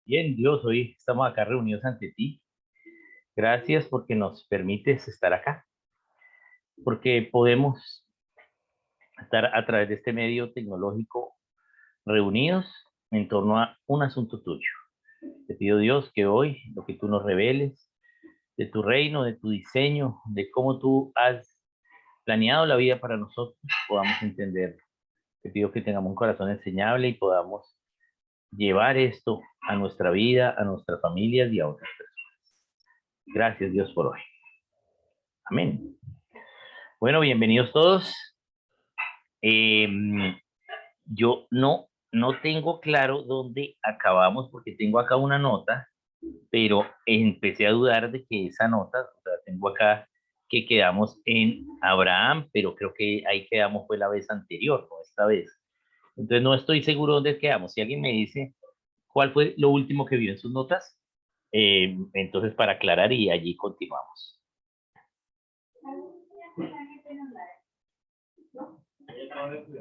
Bien, Dios, hoy estamos acá reunidos ante ti. Gracias porque nos permites estar acá, porque podemos estar a través de este medio tecnológico reunidos en torno a un asunto tuyo. Te pido, Dios, que hoy lo que tú nos reveles de tu reino, de tu diseño, de cómo tú has planeado la vida para nosotros, podamos entenderlo. Te pido que tengamos un corazón enseñable y podamos llevar esto a nuestra vida, a nuestras familias y a otras personas. Gracias, Dios, por hoy. Amén. Bueno, bienvenidos todos. Eh, yo no tengo claro dónde acabamos porque tengo acá una nota, pero empecé a dudar de que esa nota, o sea, tengo acá que quedamos en Abraham, pero creo que ahí quedamos fue la vez anterior, no esta vez. Entonces no estoy seguro dónde quedamos. Si alguien me dice cuál fue lo último que vio en sus notas, entonces para aclarar y allí continuamos.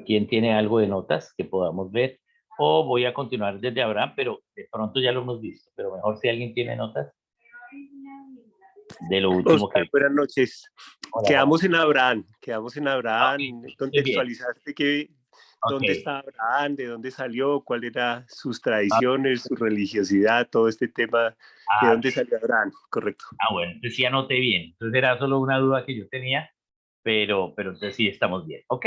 ¿Quién tiene algo de notas que podamos ver? O voy a continuar desde Abraham, pero de pronto ya lo hemos visto, pero mejor si alguien tiene notas de lo último que Oscar, vi. buenas noches. Hola, Juan. Quedamos en Abraham, Estoy bien. contextualizaste Ok. dónde está Abraham, de dónde salió, cuáles eran sus tradiciones, su religiosidad, todo este tema, de Ah, dónde salió Abraham, correcto. bueno, entonces sí anoté bien. Entonces era solo una duda que yo tenía, pero entonces sí estamos bien. Ok.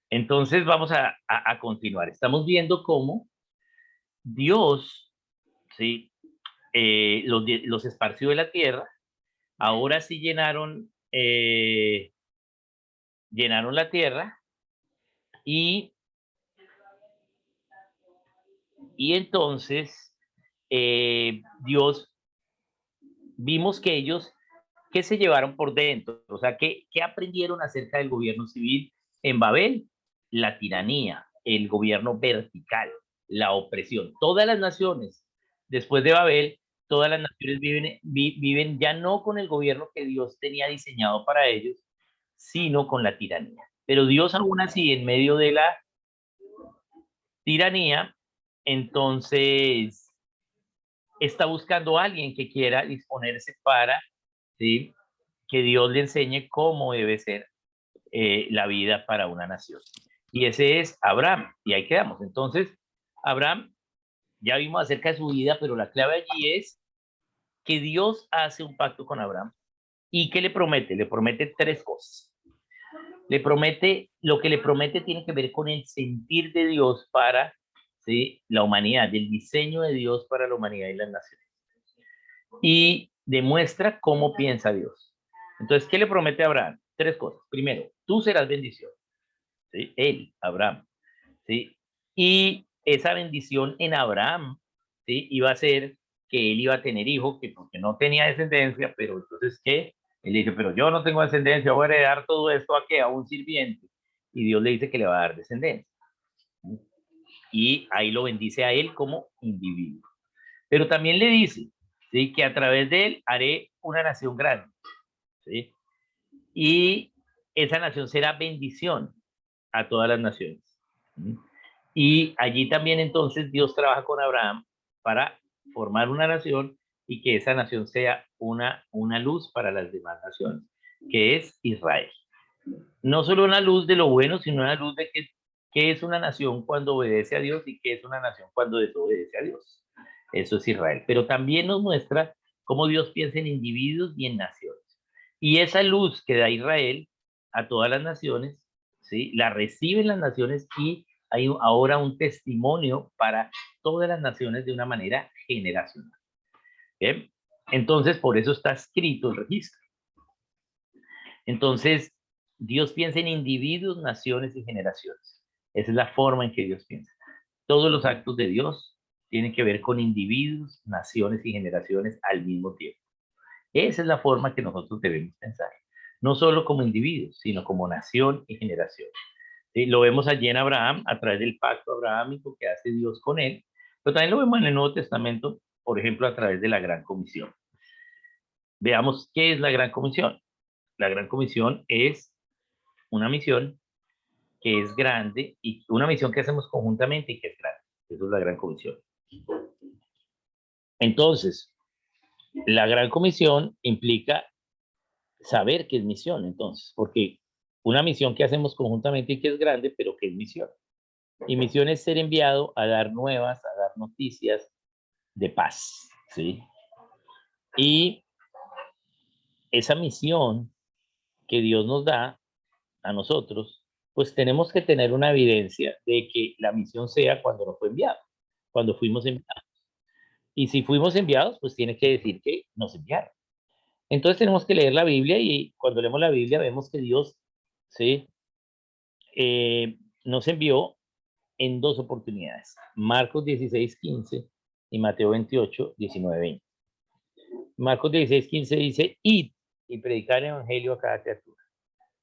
Entonces vamos a continuar. Estamos viendo cómo Dios, ¿sí? Los esparció de la tierra. Ahora sí llenaron la tierra y, y entonces Dios, vimos que ellos, ¿qué se llevaron por dentro? O sea, ¿qué aprendieron acerca del gobierno civil en Babel? La tiranía, el gobierno vertical, la opresión. Todas las naciones, después de Babel, todas las naciones viven ya no con el gobierno que Dios tenía diseñado para ellos, sino con la tiranía. Pero Dios aún así, en medio de la tiranía, entonces está buscando a alguien que quiera disponerse para, ¿sí?, que Dios le enseñe cómo debe ser la vida para una nación. Y ese es Abraham. Y ahí quedamos. Entonces, Abraham, ya vimos acerca de su vida, pero la clave allí es que Dios hace un pacto con Abraham. ¿Y qué le promete? Le promete tres cosas. Le promete, lo que le promete tiene que ver con el sentir de Dios para, ¿sí?, la humanidad, el diseño de Dios para la humanidad y las naciones. Y demuestra cómo piensa Dios. Entonces, ¿qué le promete a Abraham? Tres cosas. Primero, tú serás bendición. ¿Sí? Él, Abraham. ¿Sí? Y esa bendición en Abraham, ¿sí?, iba a ser que él iba a tener hijos, que porque no tenía descendencia, pero entonces, ¿qué? Él dice, pero yo no tengo descendencia, voy a heredar todo esto a qué, a un sirviente. Y Dios le dice que le va a dar descendencia. Y ahí lo bendice a él como individuo. Pero también le dice, ¿sí?, que a través de él haré una nación grande. ¿Sí? Y esa nación será bendición a todas las naciones. ¿Sí? Y allí también entonces Dios trabaja con Abraham para formar una nación y que esa nación sea una luz para las demás naciones, que es Israel. No solo una luz de lo bueno, sino una luz de que es una nación cuando obedece a Dios y que es una nación cuando desobedece a Dios. Eso es Israel. Pero también nos muestra cómo Dios piensa en individuos y en naciones. Y esa luz que da Israel a todas las naciones, ¿sí?, la reciben las naciones y hay ahora un testimonio para todas las naciones de una manera generacional. ¿Bien? Entonces, por eso está escrito el registro. Entonces, Dios piensa en individuos, naciones y generaciones. Esa es la forma en que Dios piensa. Todos los actos de Dios tienen que ver con individuos, naciones y generaciones al mismo tiempo. Esa es la forma que nosotros debemos pensar. No solo como individuos, sino como nación y generación. ¿Sí? Lo vemos allí en Abraham, a través del pacto abrahámico que hace Dios con él, pero también lo vemos en el Nuevo Testamento, por ejemplo, a través de la Gran Comisión. Veamos qué es la Gran Comisión. La Gran Comisión es una misión que es grande y una misión que hacemos conjuntamente y que es grande. Eso es la Gran Comisión. Entonces, la gran comisión implica saber qué es misión, entonces, porque una misión que hacemos conjuntamente y que es grande, pero que es misión. Y misión es ser enviado a dar nuevas, a dar noticias de paz, ¿sí? Y esa misión que Dios nos da a nosotros, pues tenemos que tener una evidencia de que la misión sea cuando nos fue enviado, cuando fuimos enviados. Y si fuimos enviados, pues tiene que decir que nos enviaron. Entonces tenemos que leer la Biblia y cuando leemos la Biblia vemos que Dios, ¿sí? Nos envió en dos oportunidades, Marcos 16:15 y Mateo 28:19-20. Marcos 16:15 dice, id y predicar el evangelio a cada criatura.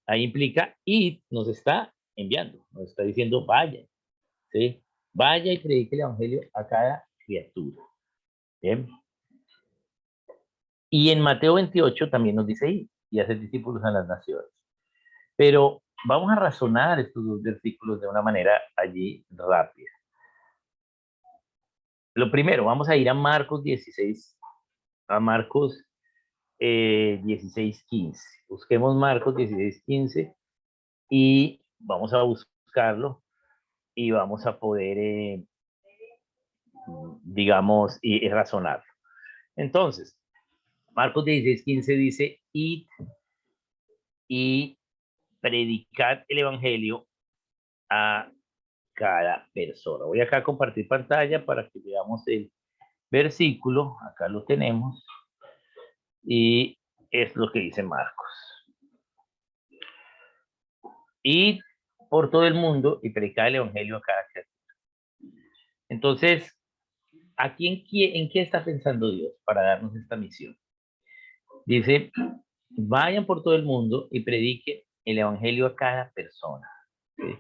Ahí implica, id nos está enviando, nos está diciendo, vaya, ¿sí? Vaya y predique el evangelio a cada criatura. ¿Bien? Y en Mateo 28 también nos dice, id y hacer discípulos a las naciones. Pero vamos a razonar estos dos versículos de una manera allí rápida. Lo primero, vamos a ir a Marcos 16, a Marcos 16:15. Busquemos Marcos 16:15 y vamos a buscarlo y vamos a poder, digamos, y razonar. Entonces, Marcos 16:15 dice, id y predicad el evangelio a cada persona. Voy acá a compartir pantalla para que veamos el versículo. Acá lo tenemos. Y es lo que dice Marcos. Id por todo el mundo y predicad el evangelio a cada criatura. Entonces, ¿aquí en qué está pensando Dios para darnos esta misión? Dice, vayan por todo el mundo y prediquen el evangelio a cada persona. ¿Sí?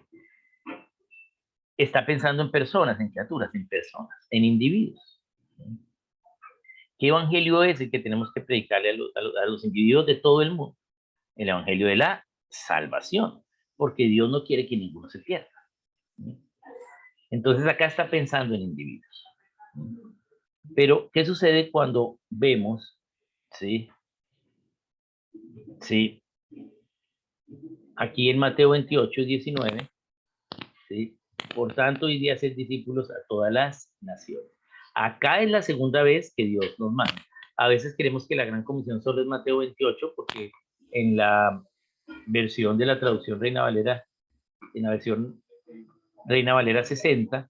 Está pensando en personas, en criaturas, en personas, en individuos. ¿Qué evangelio es el que tenemos que predicarle a los individuos de todo el mundo? El evangelio de la salvación, porque Dios no quiere que ninguno se pierda. Entonces acá está pensando en individuos. Pero, ¿qué sucede cuando vemos, sí, sí, aquí en Mateo 28:19, sí, por tanto, hoy día hacer discípulos a todas las naciones. Acá es la segunda vez que Dios nos manda. A veces creemos que la gran comisión solo es Mateo 28, porque en la versión de la traducción Reina Valera, en la versión Reina Valera 60,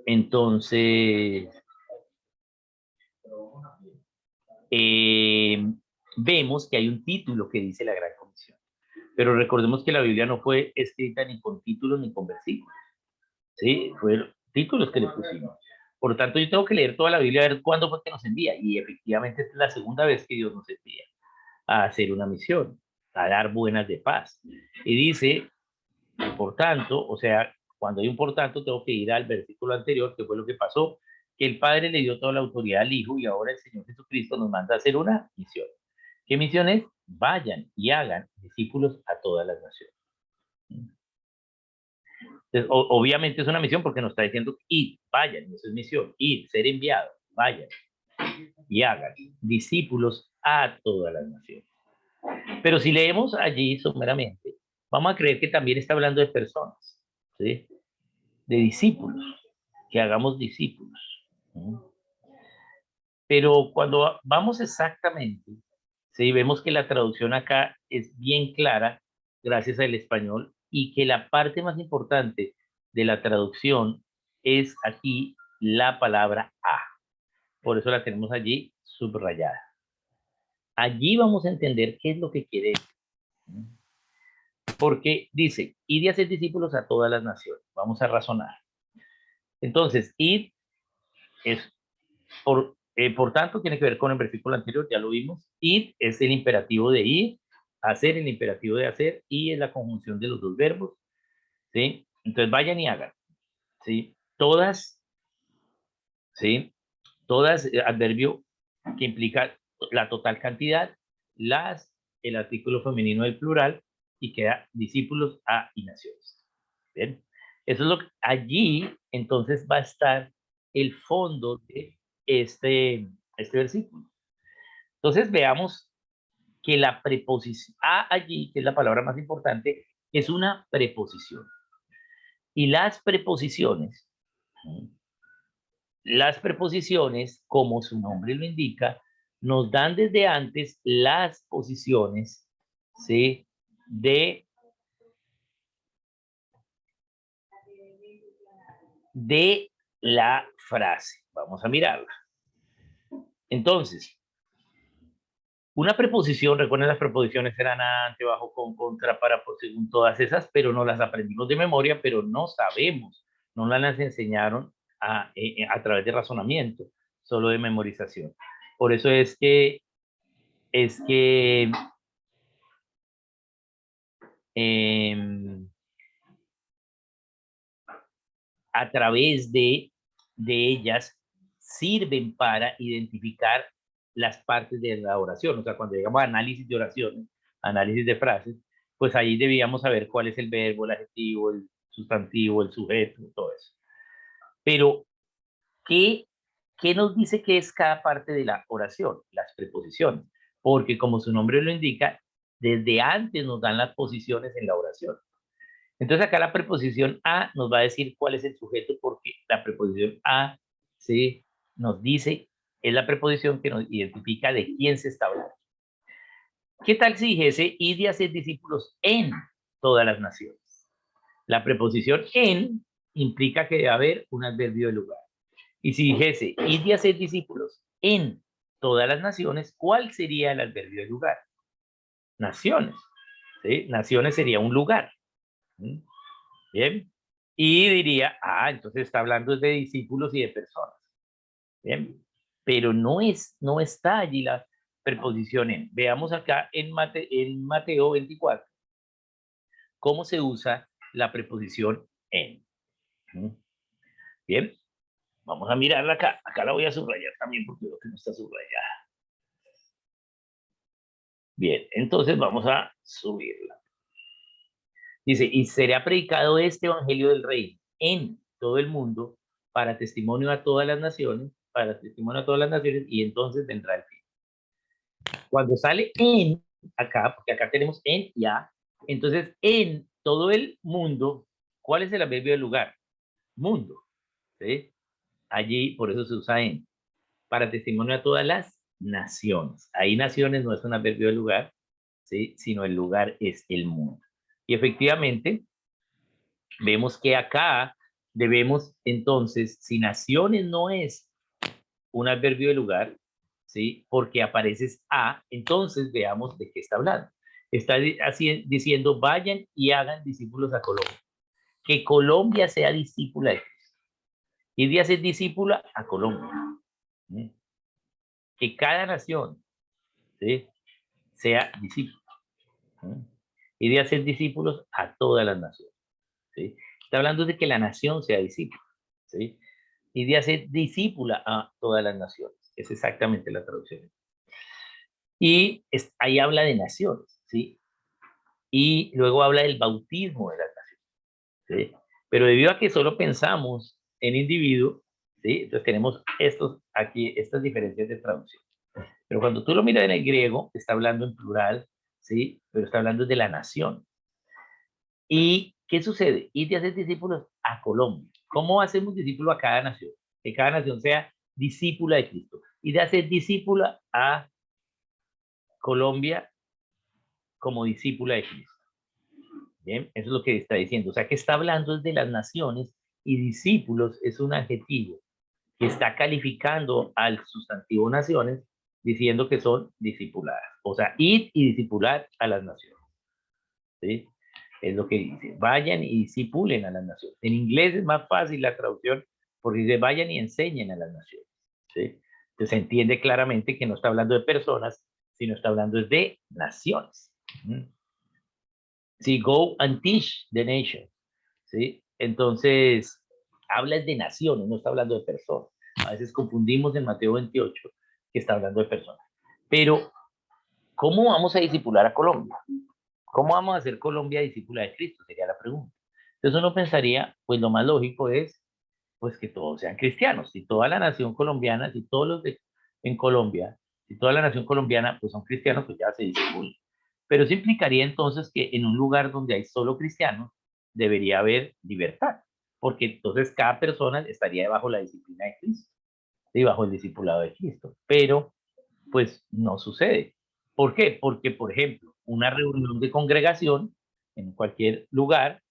entonces vemos que hay un título que dice la Gran Comisión. Pero recordemos que la Biblia no fue escrita ni con títulos ni con versículos. ¿Sí? Fueron títulos que le pusimos. Por lo tanto, yo tengo que leer toda la Biblia a ver cuándo fue que nos envía. Y efectivamente es la segunda vez que Dios nos envía a hacer una misión, a dar buenas de paz. Y dice, por tanto, o sea, cuando hay un por tanto, tengo que ir al versículo anterior, que fue lo que pasó, que el Padre le dio toda la autoridad al Hijo y ahora el Señor Jesucristo nos manda a hacer una misión. ¿Qué misión es? Vayan y hagan discípulos a todas las naciones. Entonces, obviamente es una misión porque nos está diciendo ir, vayan, eso es misión, ir, ser enviado, vayan y hagan discípulos a todas las naciones. Pero si leemos allí someramente, vamos a creer que también está hablando de personas, ¿sí? De discípulos, que hagamos discípulos. ¿Sí? Pero cuando vamos exactamente, ¿sí? Vemos que la traducción acá es bien clara, gracias al español, y que la parte más importante de la traducción es aquí la palabra a. Por eso la tenemos allí subrayada. Allí vamos a entender qué es lo que quiere decir. Porque dice, id y hacer discípulos a todas las naciones. Vamos a razonar. Entonces, id es por tanto, tiene que ver con el versículo anterior, ya lo vimos. Id es el imperativo de ir, hacer el imperativo de hacer, y es la conjunción de los dos verbos, ¿sí? Entonces vayan y hagan, ¿sí? Todas, ¿sí? Todas, adverbio que implica la total cantidad, las, el artículo femenino del plural, y queda discípulos a y naciones. ¿Bien? Eso es lo que allí, entonces va a estar el fondo de este versículo. Entonces veamos que la preposición a allí, que es la palabra más importante, es una preposición. Y las preposiciones, como su nombre lo indica, nos dan desde antes las posiciones, ¿sí?, de la frase. Vamos a mirarla. Entonces, una preposición, recuerden, las preposiciones eran ante, bajo, con, contra, para, por, según, todas esas, pero no las aprendimos de memoria, pero no sabemos, no las enseñaron a través de razonamiento, solo de memorización. Por eso es que a través de ellas sirven para identificar las partes de la oración. O sea, cuando llegamos a análisis de oraciones, análisis de frases, pues ahí debíamos saber cuál es el verbo, el adjetivo, el sustantivo, el sujeto, todo eso. Pero, ¿qué nos dice que es cada parte de la oración? Las preposiciones. Porque como su nombre lo indica, desde antes nos dan las posiciones en la oración. Entonces acá la preposición a nos va a decir cuál es el sujeto, porque la preposición a, ¿sí?, nos dice, es la preposición que nos identifica de quién se está hablando. ¿Qué tal si dijese, id y haced discípulos en todas las naciones? La preposición en implica que debe haber un adverbio de lugar. Y si dijese, id y haced discípulos en todas las naciones, ¿cuál sería el adverbio de lugar? Naciones. ¿Sí? Naciones sería un lugar. ¿Sí? Bien. Y diría, entonces está hablando de discípulos y de personas. Bien. Pero no está allí la preposición en. Veamos acá en Mateo 24 cómo se usa la preposición en. Bien. Vamos a mirarla acá. Acá la voy a subrayar también porque veo que no está subrayada. Bien, entonces vamos a subirla. Dice, y será predicado este evangelio del reino en todo el mundo para testimonio a todas las naciones, y entonces vendrá el fin. Cuando sale en acá, porque acá tenemos en y a, entonces en todo el mundo, ¿cuál es el adverbio del lugar? Mundo, ¿sí? Allí, por eso se usa en, para testimonio a todas las naciones. Ahí naciones no es un adverbio del lugar, ¿sí?, sino el lugar es el mundo. Y efectivamente, vemos que acá debemos, entonces, si naciones no es un adverbio de lugar, ¿sí?, porque apareces a, entonces veamos de qué está hablando. Está así diciendo, vayan y hagan discípulos a Colombia. Que Colombia sea discípula de Cristo. Y de hacer discípula a Colombia. ¿Sí? Que cada nación, ¿sí?, sea discípula. ¿Sí? Y de hacer discípulos a todas las naciones. ¿Sí? Está hablando de que la nación sea discípula. ¿Sí? Y de hacer discípula a todas las naciones. Es exactamente la traducción. Y ahí habla de naciones, ¿sí? Y luego habla del bautismo de las naciones, ¿sí? Pero debido a que solo pensamos en individuo, ¿sí?, entonces tenemos estas diferencias de traducción. Pero cuando tú lo miras en el griego, está hablando en plural, ¿sí?, pero está hablando de la nación. ¿Y qué sucede? Y de hacer discípulos a Colombia. ¿Cómo hacemos discípulos a cada nación? Que cada nación sea discípula de Cristo. Y de hacer discípula a Colombia como discípula de Cristo. Bien, eso es lo que está diciendo. O sea, que está hablando de las naciones, y discípulos es un adjetivo que está calificando al sustantivo naciones, diciendo que son discipuladas. O sea, ir y discipular a las naciones. ¿Sí? Es lo que dice. Vayan y discipulen a las naciones. En inglés es más fácil la traducción, porque dice vayan y enseñen a las naciones. ¿Sí? Entonces se entiende claramente que no está hablando de personas, sino está hablando de naciones. Sí, go and teach the nation. ¿Sí? Entonces, habla de naciones, no está hablando de personas. A veces confundimos en Mateo 28 que está hablando de personas. Pero, ¿cómo vamos a discipular a Colombia? ¿Cómo vamos a hacer Colombia discípula de Cristo? Sería la pregunta. Entonces uno pensaría, pues lo más lógico es, pues que todos sean cristianos. Si toda la nación colombiana, si todos los de en Colombia, si toda la nación colombiana pues son cristianos, pues ya se disipula. Pero eso implicaría entonces que en un lugar donde hay solo cristianos, debería haber libertad, porque entonces cada persona estaría bajo la disciplina de Cristo, y bajo el discipulado de Cristo. Pero pues no sucede. ¿Por qué? Porque, por ejemplo, una reunión de congregación en cualquier lugar,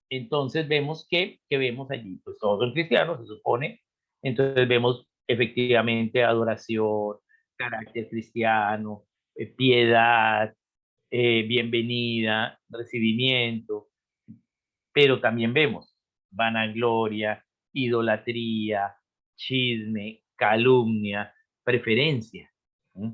entonces vemos que vemos allí, pues todos son cristianos, se supone, entonces vemos efectivamente adoración, carácter cristiano, piedad, bienvenida, recibimiento, pero también vemos vanagloria, idolatría, chisme, calumnia, preferencia. ¿Sí?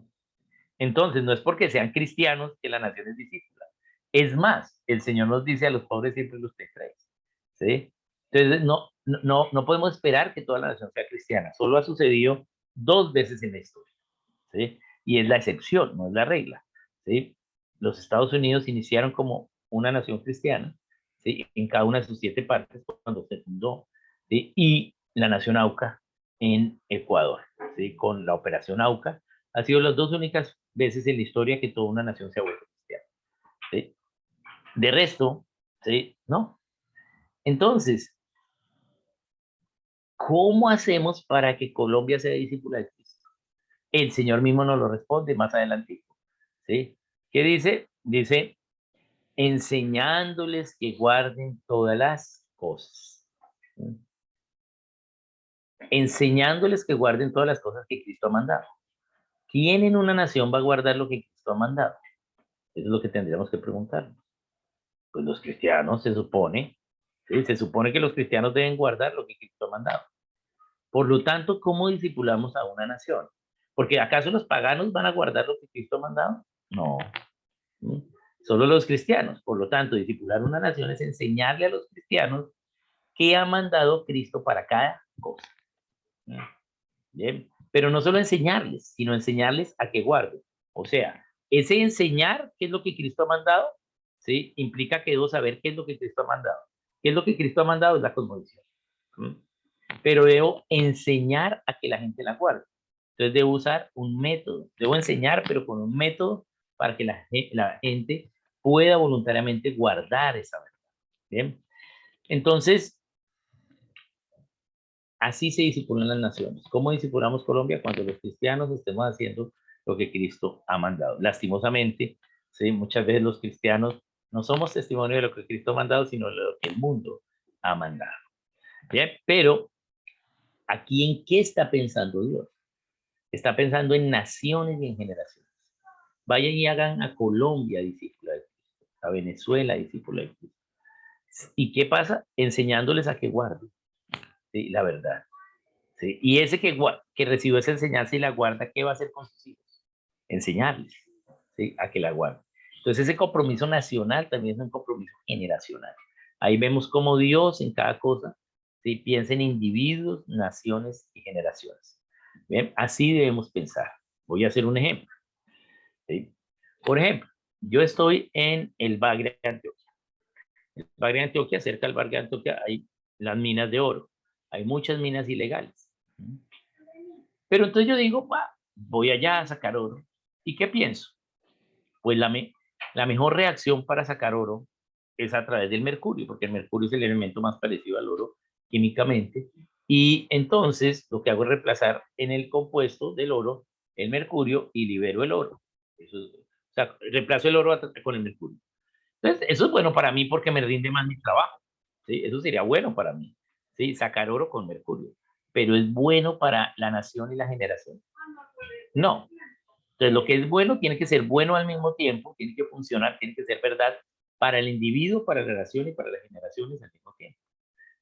Entonces, no es porque sean cristianos que la nación es discípula. Es más, el Señor nos dice a los pobres siempre los tendréis. ¿Sí? Entonces, no podemos esperar que toda la nación sea cristiana. Solo ha sucedido 2 veces en la historia. ¿Sí? Y es la excepción, no es la regla. ¿Sí? Los Estados Unidos iniciaron como una nación cristiana, ¿sí? En cada una de sus 7 partes cuando se fundó, ¿sí? Y la nación Auca en Ecuador, ¿sí? Con la operación Auca, ha sido las 2 únicas veces en la historia que toda una nación se ha vuelto cristiana, ¿sí? De resto, ¿sí? No. Entonces, ¿cómo hacemos para que Colombia sea discípula de Cristo? El Señor mismo nos lo responde más adelante, ¿sí? ¿Qué dice? Dice, enseñándoles que guarden todas las cosas. ¿Sí? Enseñándoles que guarden todas las cosas que Cristo ha mandado. ¿Quién en una nación va a guardar lo que Cristo ha mandado? Eso es lo que tendríamos que preguntarnos. Pues los cristianos se supone, ¿sí? Se supone que los cristianos deben guardar lo que Cristo ha mandado. Por lo tanto, ¿cómo discipulamos a una nación? Porque ¿acaso los paganos van a guardar lo que Cristo ha mandado? No. ¿Sí? Solo los cristianos. Por lo tanto, discipular una nación es enseñarle a los cristianos qué ha mandado Cristo para cada cosa. Bien. Pero no solo enseñarles, sino enseñarles a que guarden. O sea, ese enseñar qué es lo que Cristo ha mandado, ¿sí? Implica que debo saber qué es lo que Cristo ha mandado. ¿Qué es lo que Cristo ha mandado? Es la cosmovisión. ¿Sí? Pero debo enseñar a que la gente la guarde. Entonces debo usar un método. Debo enseñar, pero con un método para que la gente pueda voluntariamente guardar esa verdad. Bien. Entonces, así se discipulan las naciones. ¿Cómo discipulamos Colombia? Cuando los cristianos estemos haciendo lo que Cristo ha mandado. Lastimosamente, ¿sí? Muchas veces los cristianos no somos testimonio de lo que Cristo ha mandado, sino de lo que el mundo ha mandado. Bien, pero aquí en qué está pensando Dios. Está pensando en naciones y en generaciones. Vayan y hagan a Colombia discípula de Cristo, a Venezuela discípula de Cristo. ¿Y qué pasa? Enseñándoles a que guarden, ¿sí? La verdad. ¿Sí? Y ese que recibió esa enseñanza y la guarda, ¿qué va a hacer con sus hijos? Enseñarles, ¿sí? A que la guarden. Entonces ese compromiso nacional también es un compromiso generacional. Ahí vemos cómo Dios en cada cosa, ¿sí? Piensa en individuos, naciones y generaciones. ¿Bien? Así debemos pensar. Voy a hacer un ejemplo. ¿Sí? Por ejemplo, yo estoy en el Bagre de Antioquia. El Bagre de Antioquia, cerca del Bagre de Antioquia, hay las minas de oro. Hay muchas minas ilegales. Pero entonces yo digo, voy allá a sacar oro. ¿Y qué pienso? Pues la mejor reacción para sacar oro es a través del mercurio, porque el mercurio es el elemento más parecido al oro químicamente. Y entonces lo que hago es reemplazar en el compuesto del oro el mercurio y libero el oro. O sea, reemplazo el oro con el mercurio. Entonces, eso es bueno para mí porque me rinde más mi trabajo. ¿Sí? Eso sería bueno para mí. ¿Sí? Sacar oro con mercurio. Pero es bueno para la nación y la generación. No. Entonces, lo que es bueno tiene que ser bueno al mismo tiempo, tiene que funcionar, tiene que ser verdad para el individuo, para la nación y para las generaciones al mismo tiempo.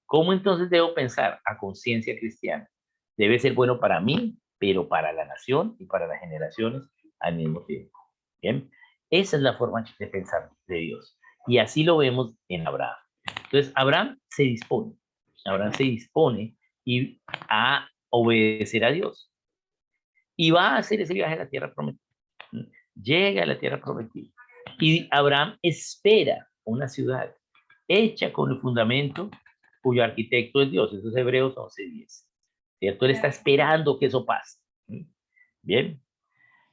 ¿Cómo entonces debo pensar a conciencia cristiana? Debe ser bueno para mí, pero para la nación y para las generaciones al mismo tiempo. Bien, esa es la forma de pensar de Dios. Y así lo vemos en Abraham. Entonces, Abraham se dispone y a obedecer a Dios. Y va a hacer ese viaje a la tierra prometida. Llega a la tierra prometida. Y Abraham espera una ciudad hecha con el fundamento cuyo arquitecto es Dios. Eso es Hebreos 11:10. ¿Cierto? Él está esperando que eso pase. Bien.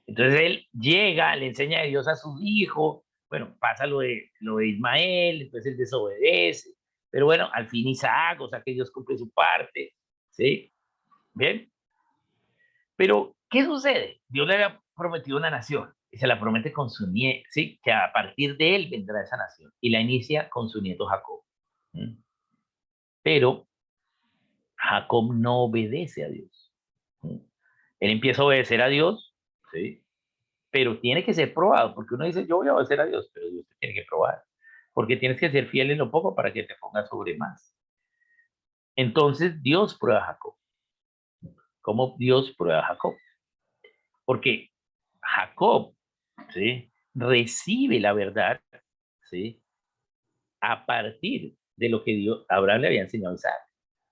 Entonces él llega, le enseña a Dios a su hijo. Bueno, pasa lo de Ismael, entonces él desobedece. Pero bueno, al fin Isaac, o sea que Dios cumple su parte. ¿Sí? Bien. Pero, ¿qué sucede? Dios le había prometido una nación y se la promete con su nieto, ¿sí? Que a partir de él vendrá esa nación y la inicia con su nieto Jacob. ¿Mm? Pero Jacob no obedece a Dios. ¿Mm? Él empieza a obedecer a Dios, ¿sí? Pero tiene que ser probado, porque uno dice, yo voy a obedecer a Dios, pero Dios te tiene que probar, porque tienes que ser fiel en lo poco para que te pongas sobre más. Entonces Dios prueba a Jacob. ¿Cómo Dios prueba a Jacob? Porque Jacob, ¿sí? Recibe la verdad, ¿sí? A partir de lo que Dios, Abraham le había enseñado a Isaac,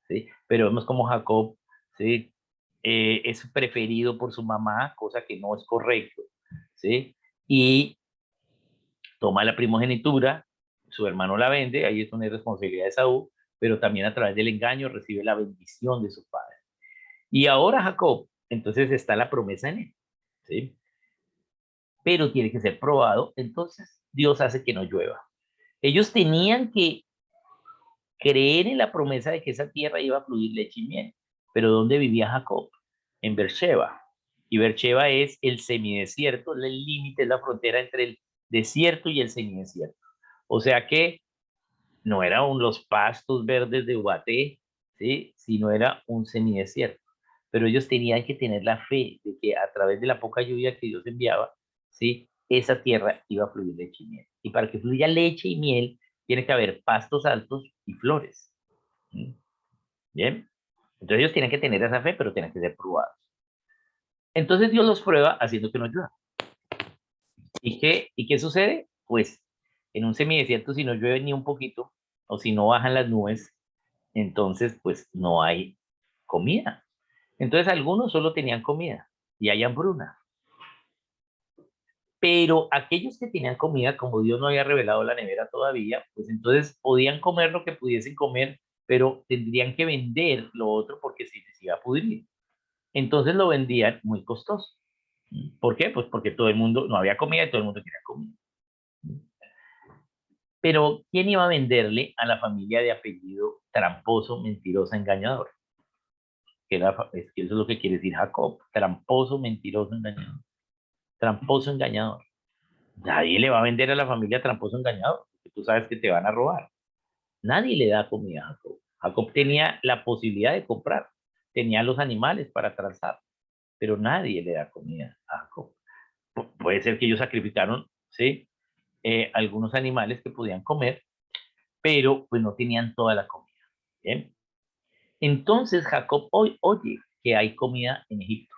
¿sí? Pero vemos como Jacob, ¿sí? Es preferido por su mamá, cosa que no es correcto, ¿sí? Y toma la primogenitura, su hermano la vende, ahí es una irresponsabilidad de Saúl, pero también a través del engaño recibe la bendición de su padre. Y ahora Jacob, entonces está la promesa en él, ¿sí? Pero tiene que ser probado, entonces Dios hace que no llueva. Ellos tenían que creer en la promesa de que esa tierra iba a fluir leche y miel. Pero ¿dónde vivía Jacob? En Beersheba. Y Beersheba es el semidesierto, el límite, es la frontera entre el desierto y el semidesierto. O sea que no eran los pastos verdes de Ubaté, ¿sí? Sino era un semidesierto. Pero ellos tenían que tener la fe de que a través de la poca lluvia que Dios enviaba, ¿sí? Esa tierra iba a fluir leche y miel. Y para que fluya leche y miel, tiene que haber pastos altos y flores. ¿Sí? Bien. Entonces ellos tienen que tener esa fe, pero tienen que ser probados. Entonces Dios los prueba haciendo que no llueva. ¿Y qué sucede? Pues en un semidesierto, si no llueve ni un poquito, o si no bajan las nubes, entonces pues no hay comida. Entonces algunos solo tenían comida y hay hambruna. Pero aquellos que tenían comida, como Dios no había revelado la nevera todavía, pues entonces podían comer lo que pudiesen comer, pero tendrían que vender lo otro porque si les iba a pudrir. Entonces lo vendían muy costoso. ¿Por qué? Pues porque todo el mundo, no había comida y todo el mundo quería comida. Pero ¿quién iba a venderle a la familia de apellido tramposo, mentiroso, engañador? Es que eso es lo que quiere decir Jacob, tramposo, mentiroso, engañador. Tramposo, engañador. Nadie le va a vender a la familia tramposo, engañador, porque tú sabes que te van a robar. Nadie le da comida a Jacob. Jacob tenía la posibilidad de comprar, tenía los animales para transar, pero nadie le da comida a Jacob. Puede ser que ellos sacrificaron, ¿sí? Algunos animales que podían comer, pero pues no tenían toda la comida. ¿Bien? Entonces Jacob hoy oye que hay comida en Egipto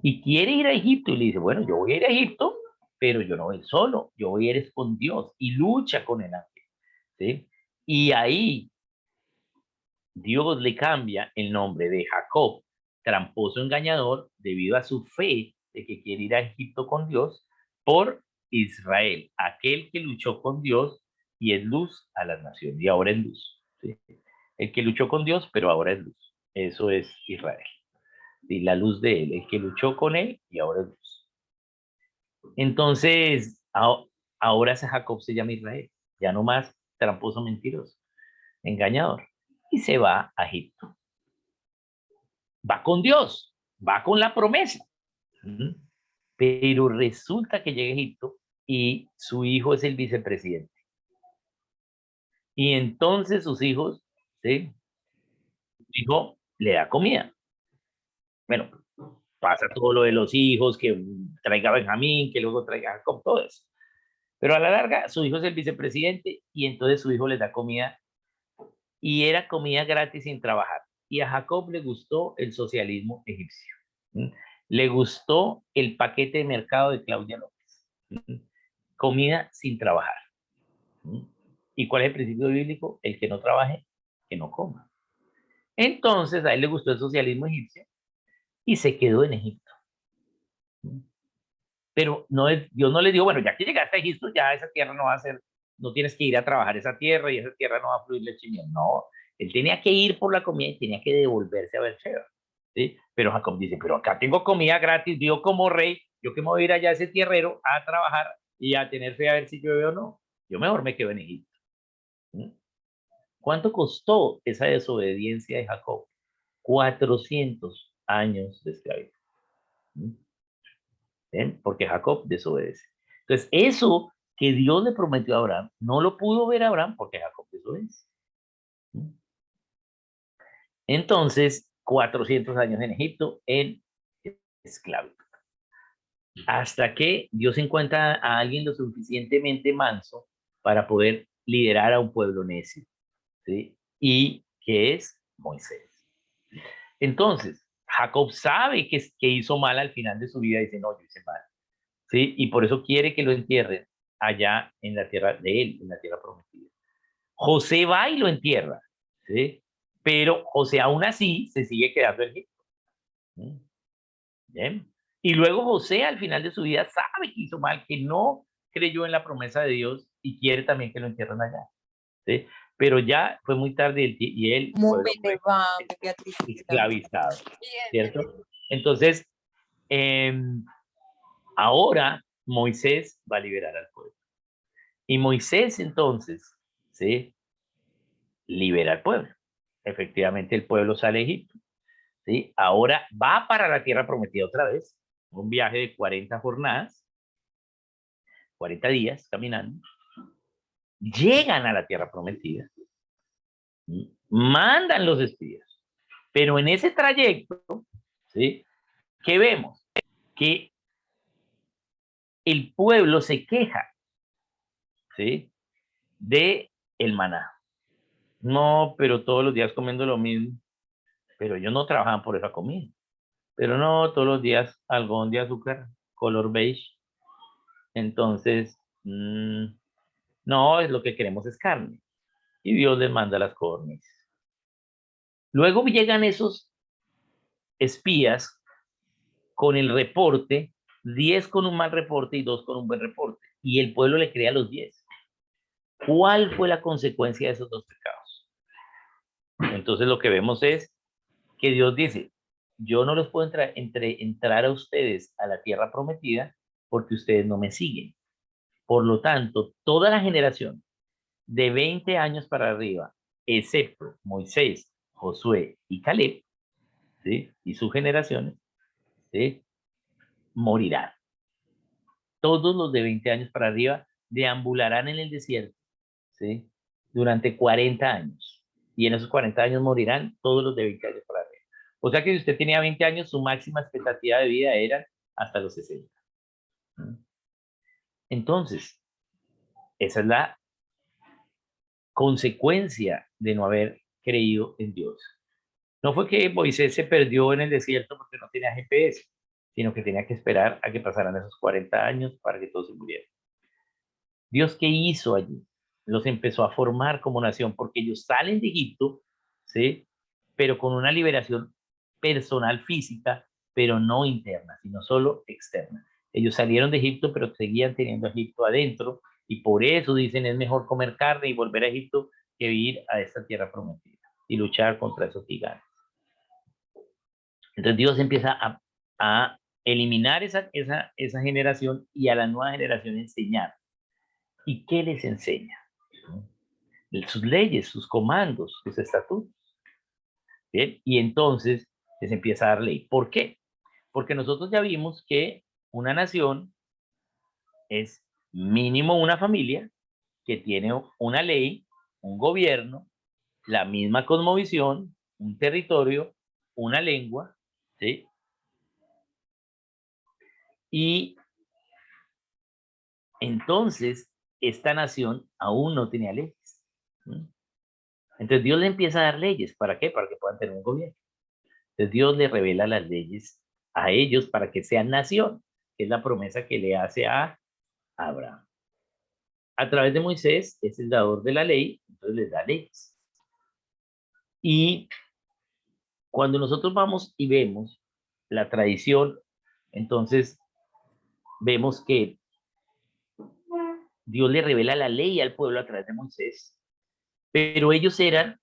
y quiere ir a Egipto y le dice, bueno, yo voy a ir a Egipto, pero yo no voy solo, yo voy a ir con Dios y lucha con el ángel. ¿Sí? Y ahí Dios le cambia el nombre de Jacob, tramposo engañador, debido a su fe de que quiere ir a Egipto con Dios, por Israel, aquel que luchó con Dios y es luz a las naciones, y ahora es luz. ¿Sí? El que luchó con Dios, pero ahora es luz. Eso es Israel. Y la luz de él, el que luchó con él y ahora es luz. Entonces, ahora ese Jacob se llama Israel, ya no más tramposo mentiroso, engañador, y se va a Egipto. Va con Dios, va con la promesa. Pero resulta que llega a Egipto y su hijo es el vicepresidente. Y entonces sus hijos, ¿sí? Su hijo le da comida. Bueno, pasa todo lo de los hijos, que traiga Benjamín, que luego traiga Jacob, todo eso. Pero a la larga, su hijo es el vicepresidente y entonces su hijo les da comida y era comida gratis sin trabajar. Y a Jacob le gustó el socialismo egipcio. Le gustó el paquete de mercado de Claudia López. Comida sin trabajar. ¿Y cuál es el principio bíblico? El que no trabaje, que no coma. Entonces a él le gustó el socialismo egipcio y se quedó en Egipto. Pero no es, Dios no le dijo, bueno, ya que llegaste a Egipto, ya esa tierra no va a ser, no tienes que ir a trabajar esa tierra y esa tierra no va a fluir leche y miel. No, Él tenía que ir por la comida y tenía que devolverse a Beersheba, ¿sí? Pero Jacob dice, pero acá tengo comida gratis, yo como rey, yo que me voy a ir allá a ese tierrero a trabajar y a tener fe a ver si llueve o no. Yo mejor me quedo en Egipto. ¿Sí? ¿Cuánto costó esa desobediencia de Jacob? 400 años de esclavitud. ¿Ven? Porque Jacob desobedece. Entonces, eso que Dios le prometió a Abraham, no lo pudo ver Abraham porque Jacob desobedece. Entonces, 400 años en Egipto en esclavitud. Hasta que Dios encuentra a alguien lo suficientemente manso para poder liderar a un pueblo necio, ¿sí? Y que es Moisés. Entonces, Jacob sabe que hizo mal al final de su vida y dice, no, yo hice mal, ¿sí? Y por eso quiere que lo entierren allá en la tierra de él, en la tierra prometida. José va y lo entierra, ¿sí? Pero José aún así se sigue quedando en Egipto. ¿Bien? Y luego José al final de su vida sabe que hizo mal, que no creyó en la promesa de Dios y quiere también que lo entierren allá, ¿sí? Pero ya fue muy tarde y él ¿Cómo fue me le va, Beatricita? esclavizado, Bien. ¿cierto? Entonces, ahora Moisés va a liberar al pueblo. Y Moisés entonces, ¿sí? Libera al pueblo. Efectivamente el pueblo sale de Egipto, ¿sí? Ahora va para la tierra prometida otra vez, un viaje de 40 jornadas, 40 días caminando, llegan a la tierra prometida, mandan los espías, pero en ese trayecto, ¿sí? ¿Qué vemos? Que el pueblo se queja, ¿sí? De el maná. No, pero todos los días comiendo lo mismo, pero ellos no trabajaban por esa comida. Pero no, todos los días algodón de azúcar, color beige. Entonces, no, es lo que queremos es carne. Y Dios les manda las codornices. Luego llegan esos espías con el reporte, 10 con un mal reporte y 2 con un buen reporte. Y el pueblo le cree a los 10. ¿Cuál fue la consecuencia de esos dos pecados? Entonces lo que vemos es que Dios dice, yo no los puedo entrar a ustedes a la tierra prometida porque ustedes no me siguen. Por lo tanto, toda la generación de 20 años para arriba, excepto Moisés, Josué y Caleb, ¿sí? Y sus generaciones, ¿sí? Morirán. Todos los de 20 años para arriba deambularán en el desierto, ¿sí? Durante 40 años. Y en esos 40 años morirán todos los de 20 años para arriba. O sea que si usted tenía 20 años, su máxima expectativa de vida era hasta los 60. Entonces, esa es la consecuencia de no haber creído en Dios. No fue que Moisés se perdió en el desierto porque no tenía GPS, sino que tenía que esperar a que pasaran esos 40 años para que todos se murieran. Dios, ¿qué hizo allí? Los empezó a formar como nación porque ellos salen de Egipto, ¿sí? Pero con una liberación personal física, pero no interna, sino solo externa. Ellos salieron de Egipto, pero seguían teniendo Egipto adentro, y por eso dicen es mejor comer carne y volver a Egipto que ir a esta tierra prometida y luchar contra esos gigantes. Entonces Dios empieza a eliminar esa generación y a la nueva generación enseñar. ¿Y qué les enseña? Sus leyes, sus comandos, sus estatutos. ¿Bien? Y entonces les empieza a dar ley. ¿Por qué? Porque nosotros ya vimos que una nación es mínimo una familia que tiene una ley, un gobierno, la misma cosmovisión, un territorio, una lengua, ¿sí? Y entonces esta nación aún no tenía leyes. Entonces Dios le empieza a dar leyes. ¿Para qué? Para que puedan tener un gobierno. Entonces Dios le revela las leyes a ellos para que sean nación, que es la promesa que le hace a Abraham. A través de Moisés, es el dador de la ley, entonces les da leyes. Y cuando nosotros vamos y vemos la tradición, entonces vemos que Dios le revela la ley al pueblo a través de Moisés, pero ellos eran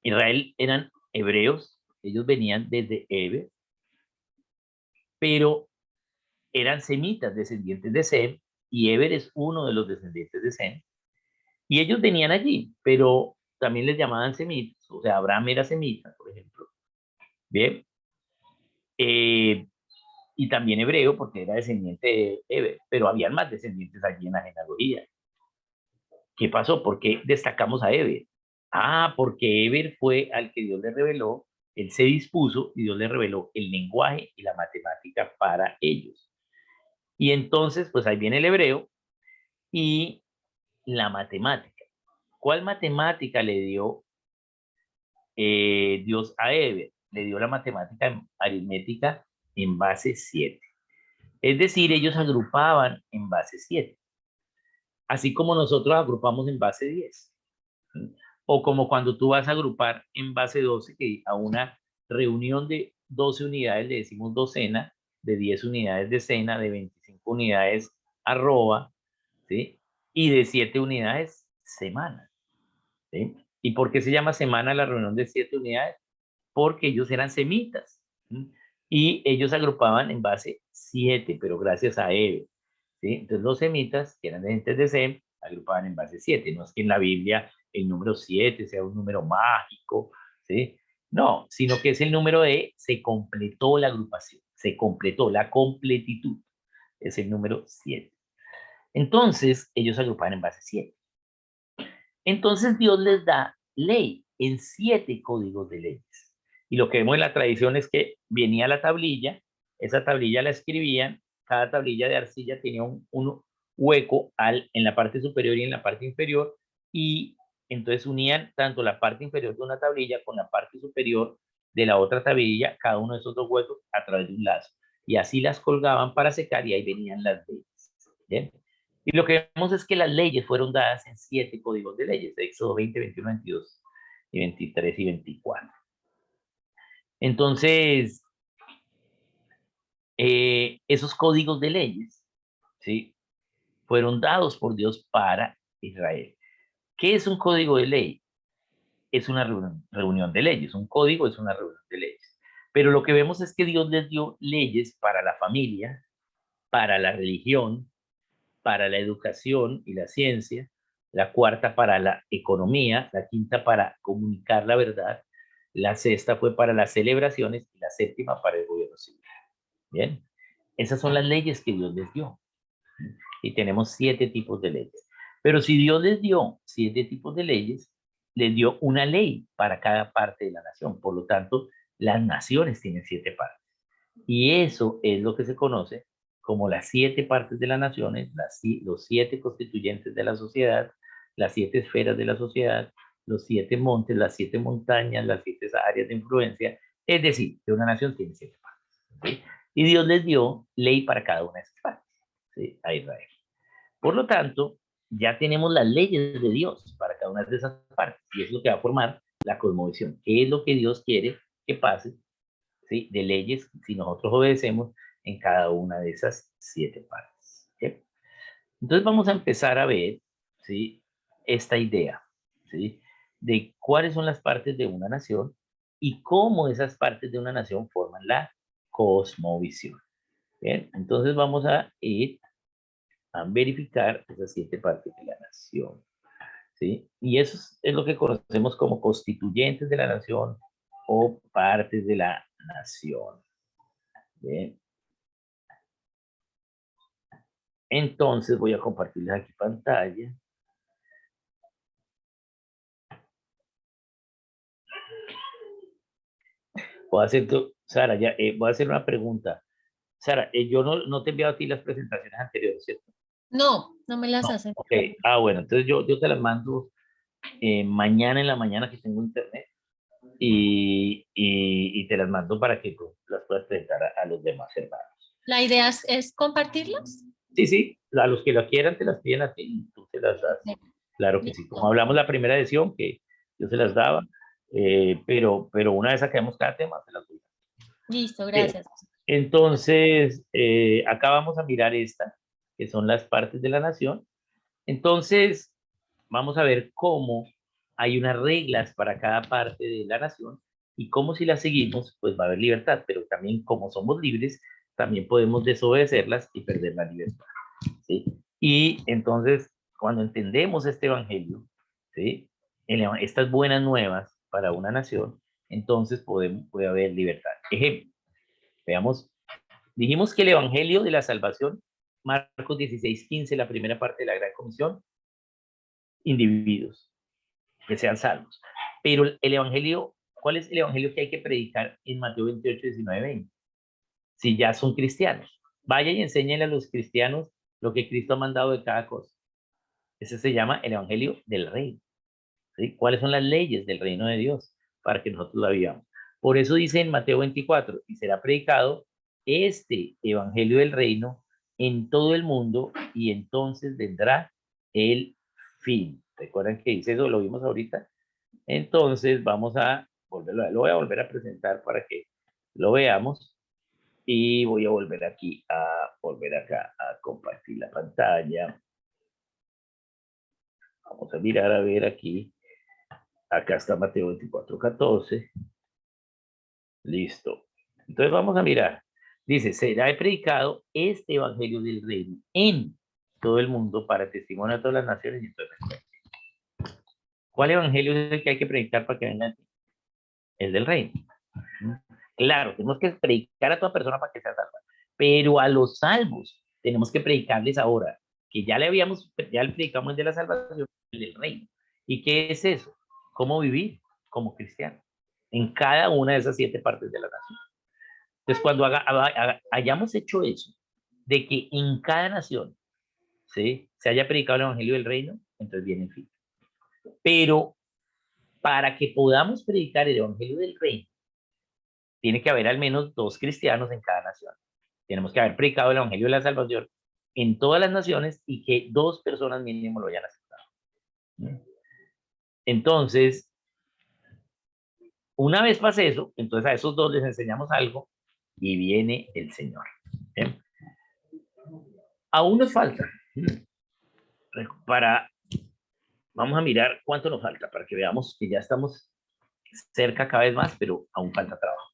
Israel eran hebreos, ellos venían desde Eber, pero eran semitas, descendientes de Sem, y Eber es uno de los descendientes de Sem, y ellos venían allí, pero también les llamaban semitas, o sea, Abraham era semita, por ejemplo, bien, y también hebreo porque era descendiente de Eber, pero habían más descendientes allí en la genealogía. ¿Qué pasó? ¿Por qué destacamos a Eber? Ah, porque Eber fue al que Dios le reveló, él se dispuso y Dios le reveló el lenguaje y la matemática para ellos. Y entonces, pues ahí viene el hebreo y la matemática. ¿Cuál matemática le dio Dios a Eber? Le dio la matemática aritmética en base 7. Es decir, ellos agrupaban en base 7, así como nosotros agrupamos en base 10. O como cuando tú vas a agrupar en base 12, que a una reunión de 12 unidades le decimos docena, de 10 unidades decena, de 25 unidades arroba, ¿sí? Y de 7 unidades semana, ¿sí? ¿Y por qué se llama semana la reunión de 7 unidades? Porque ellos eran semitas, ¿sí? Y ellos agrupaban en base 7, pero gracias a Eve, ¿sí? Entonces los semitas, que eran de gente de Sem, agrupaban en base 7. No es que en la Biblia el número 7 sea un número mágico, ¿sí? No, sino que es el número de se completó la agrupación, se completó la completitud, es el número 7. Entonces ellos agrupaban en base 7. Entonces Dios les da ley en 7 códigos de leyes. Y lo que vemos en la tradición es que venía la tablilla, esa tablilla la escribían, cada tablilla de arcilla tenía un hueco en la parte superior y en la parte inferior, y entonces unían tanto la parte inferior de una tablilla con la parte superior de la otra tablilla, cada uno de esos dos huecos a través de un lazo. Y así las colgaban para secar y ahí venían las leyes. ¿Bien? Y lo que vemos es que las leyes fueron dadas en 7 códigos de leyes, de Éxodo 20, 21, 22, y 23 y 24. Entonces, esos códigos de leyes, ¿sí? Fueron dados por Dios para Israel. ¿Qué es un código de ley? Es una reunión de leyes. Un código es una reunión de leyes. Pero lo que vemos es que Dios les dio leyes para la familia, para la religión, para la educación y la ciencia, la cuarta para la economía, la quinta para comunicar la verdad, la sexta fue para las celebraciones y la séptima para el gobierno civil. Bien, esas son las leyes que Dios les dio. Y tenemos 7 tipos de leyes. Pero si Dios les dio 7 tipos de leyes, les dio una ley para cada parte de la nación. Por lo tanto, las naciones tienen 7 partes. Y eso es lo que se conoce como las 7 partes de las naciones, los 7 constituyentes de la sociedad, las 7 esferas de la sociedad, los 7 montes, las 7 montañas, las 7 áreas de influencia. Es decir, que una nación tiene 7 partes, ¿sí? Y Dios les dio ley para cada una de esas partes, ¿sí? A Israel. Por lo tanto, ya tenemos las leyes de Dios para cada una de esas partes. Y es lo que va a formar la cosmovisión. ¿Qué es lo que Dios quiere que pase? ¿Sí? De leyes, si nosotros obedecemos en cada una de esas 7 partes. ¿Sí? Entonces vamos a empezar a ver, ¿sí? Esta idea, ¿sí? De cuáles son las partes de una nación y cómo esas partes de una nación forman la cosmovisión. Bien, entonces vamos a ir a verificar esas 7 partes de la nación, ¿sí? Y eso es lo que conocemos como constituyentes de la nación o partes de la nación. Bien. Entonces voy a compartirles aquí pantalla. Voy a hacer, Sara, ya, voy a hacer una pregunta. Sara, yo no te he enviado a ti las presentaciones anteriores, ¿cierto? No, no me las No, hacen. ok. Ah, bueno, entonces yo te las mando mañana en la mañana que tengo internet y te las mando para que tú las puedas presentar a los demás hermanos. ¿La idea es compartirlas? Sí, sí, a los que la quieran te las piden a ti y tú te las das. Claro que sí. Listo. Como hablamos la primera edición, que yo se las daba, pero una vez saquemos cada tema, se las doy. Listo, Bien. gracias. Entonces, acá vamos a mirar esta, que son las partes de la nación. Entonces, vamos a ver cómo hay unas reglas para cada parte de la nación y como si las seguimos, pues va a haber libertad, pero también como somos libres, también podemos desobedecerlas y perder la libertad, ¿sí? Y entonces, cuando entendemos este evangelio, ¿sí? Estas buenas nuevas para una nación, entonces puede haber libertad. Ejemplo, veamos, dijimos que el evangelio de la salvación, Marcos 16:15, la primera parte de la Gran Comisión, individuos que sean salvos. Pero el evangelio, ¿cuál es el evangelio que hay que predicar en Mateo 28:19-20? Si ya son cristianos, vaya y enséñenle a los cristianos lo que Cristo ha mandado de cada cosa. Ese se llama el evangelio del reino, ¿sí? ¿Cuáles son las leyes del reino de Dios para que nosotros la vivamos? Por eso dice en Mateo 24, y será predicado este evangelio del reino en todo el mundo y entonces vendrá el fin. ¿Recuerdan que dice eso? Lo vimos ahorita. Entonces vamos a volverlo, lo voy a volver a presentar para que lo veamos y voy a volver aquí volver acá a compartir la pantalla. Vamos a mirar a ver aquí. Acá está Mateo 24:14. Listo. Entonces vamos a mirar. Dice, será predicado este evangelio del reino en todo el mundo para testimonio a todas las naciones y todas las naciones. ¿Cuál evangelio es el que hay que predicar para que vengan? El del reino. Claro, tenemos que predicar a toda persona para que sea salva, pero a los salvos tenemos que predicarles ahora, que ya le predicamos el de la salvación, el del reino. ¿Y qué es eso? ¿Cómo vivir como cristiano? En cada una de esas 7 partes de la nación. Entonces, cuando hayamos hecho eso, de que en cada nación, ¿sí?, se haya predicado el evangelio del reino, entonces viene el fin. Pero para que podamos predicar el evangelio del reino, tiene que haber al menos 2 cristianos en cada nación. Tenemos que haber predicado el evangelio de la salvación en todas las naciones y que 2 personas mínimo lo hayan aceptado. Entonces, una vez pase eso, entonces a esos 2 les enseñamos algo y viene el Señor. ¿Bien? Aún nos falta vamos a mirar cuánto nos falta para que veamos que ya estamos cerca cada vez más, pero aún falta trabajo.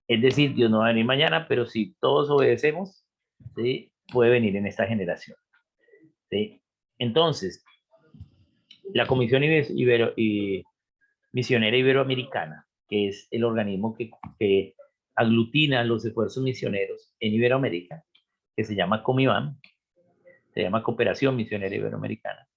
Es decir, Dios no va a venir mañana, pero si todos obedecemos, ¿sí?, puede venir en esta generación, ¿sí? Entonces, la Comisión Misionera Iberoamericana, que es el organismo que aglutina los esfuerzos misioneros en Iberoamérica, que se llama Comibam, se llama Cooperación Misionera Iberoamericana,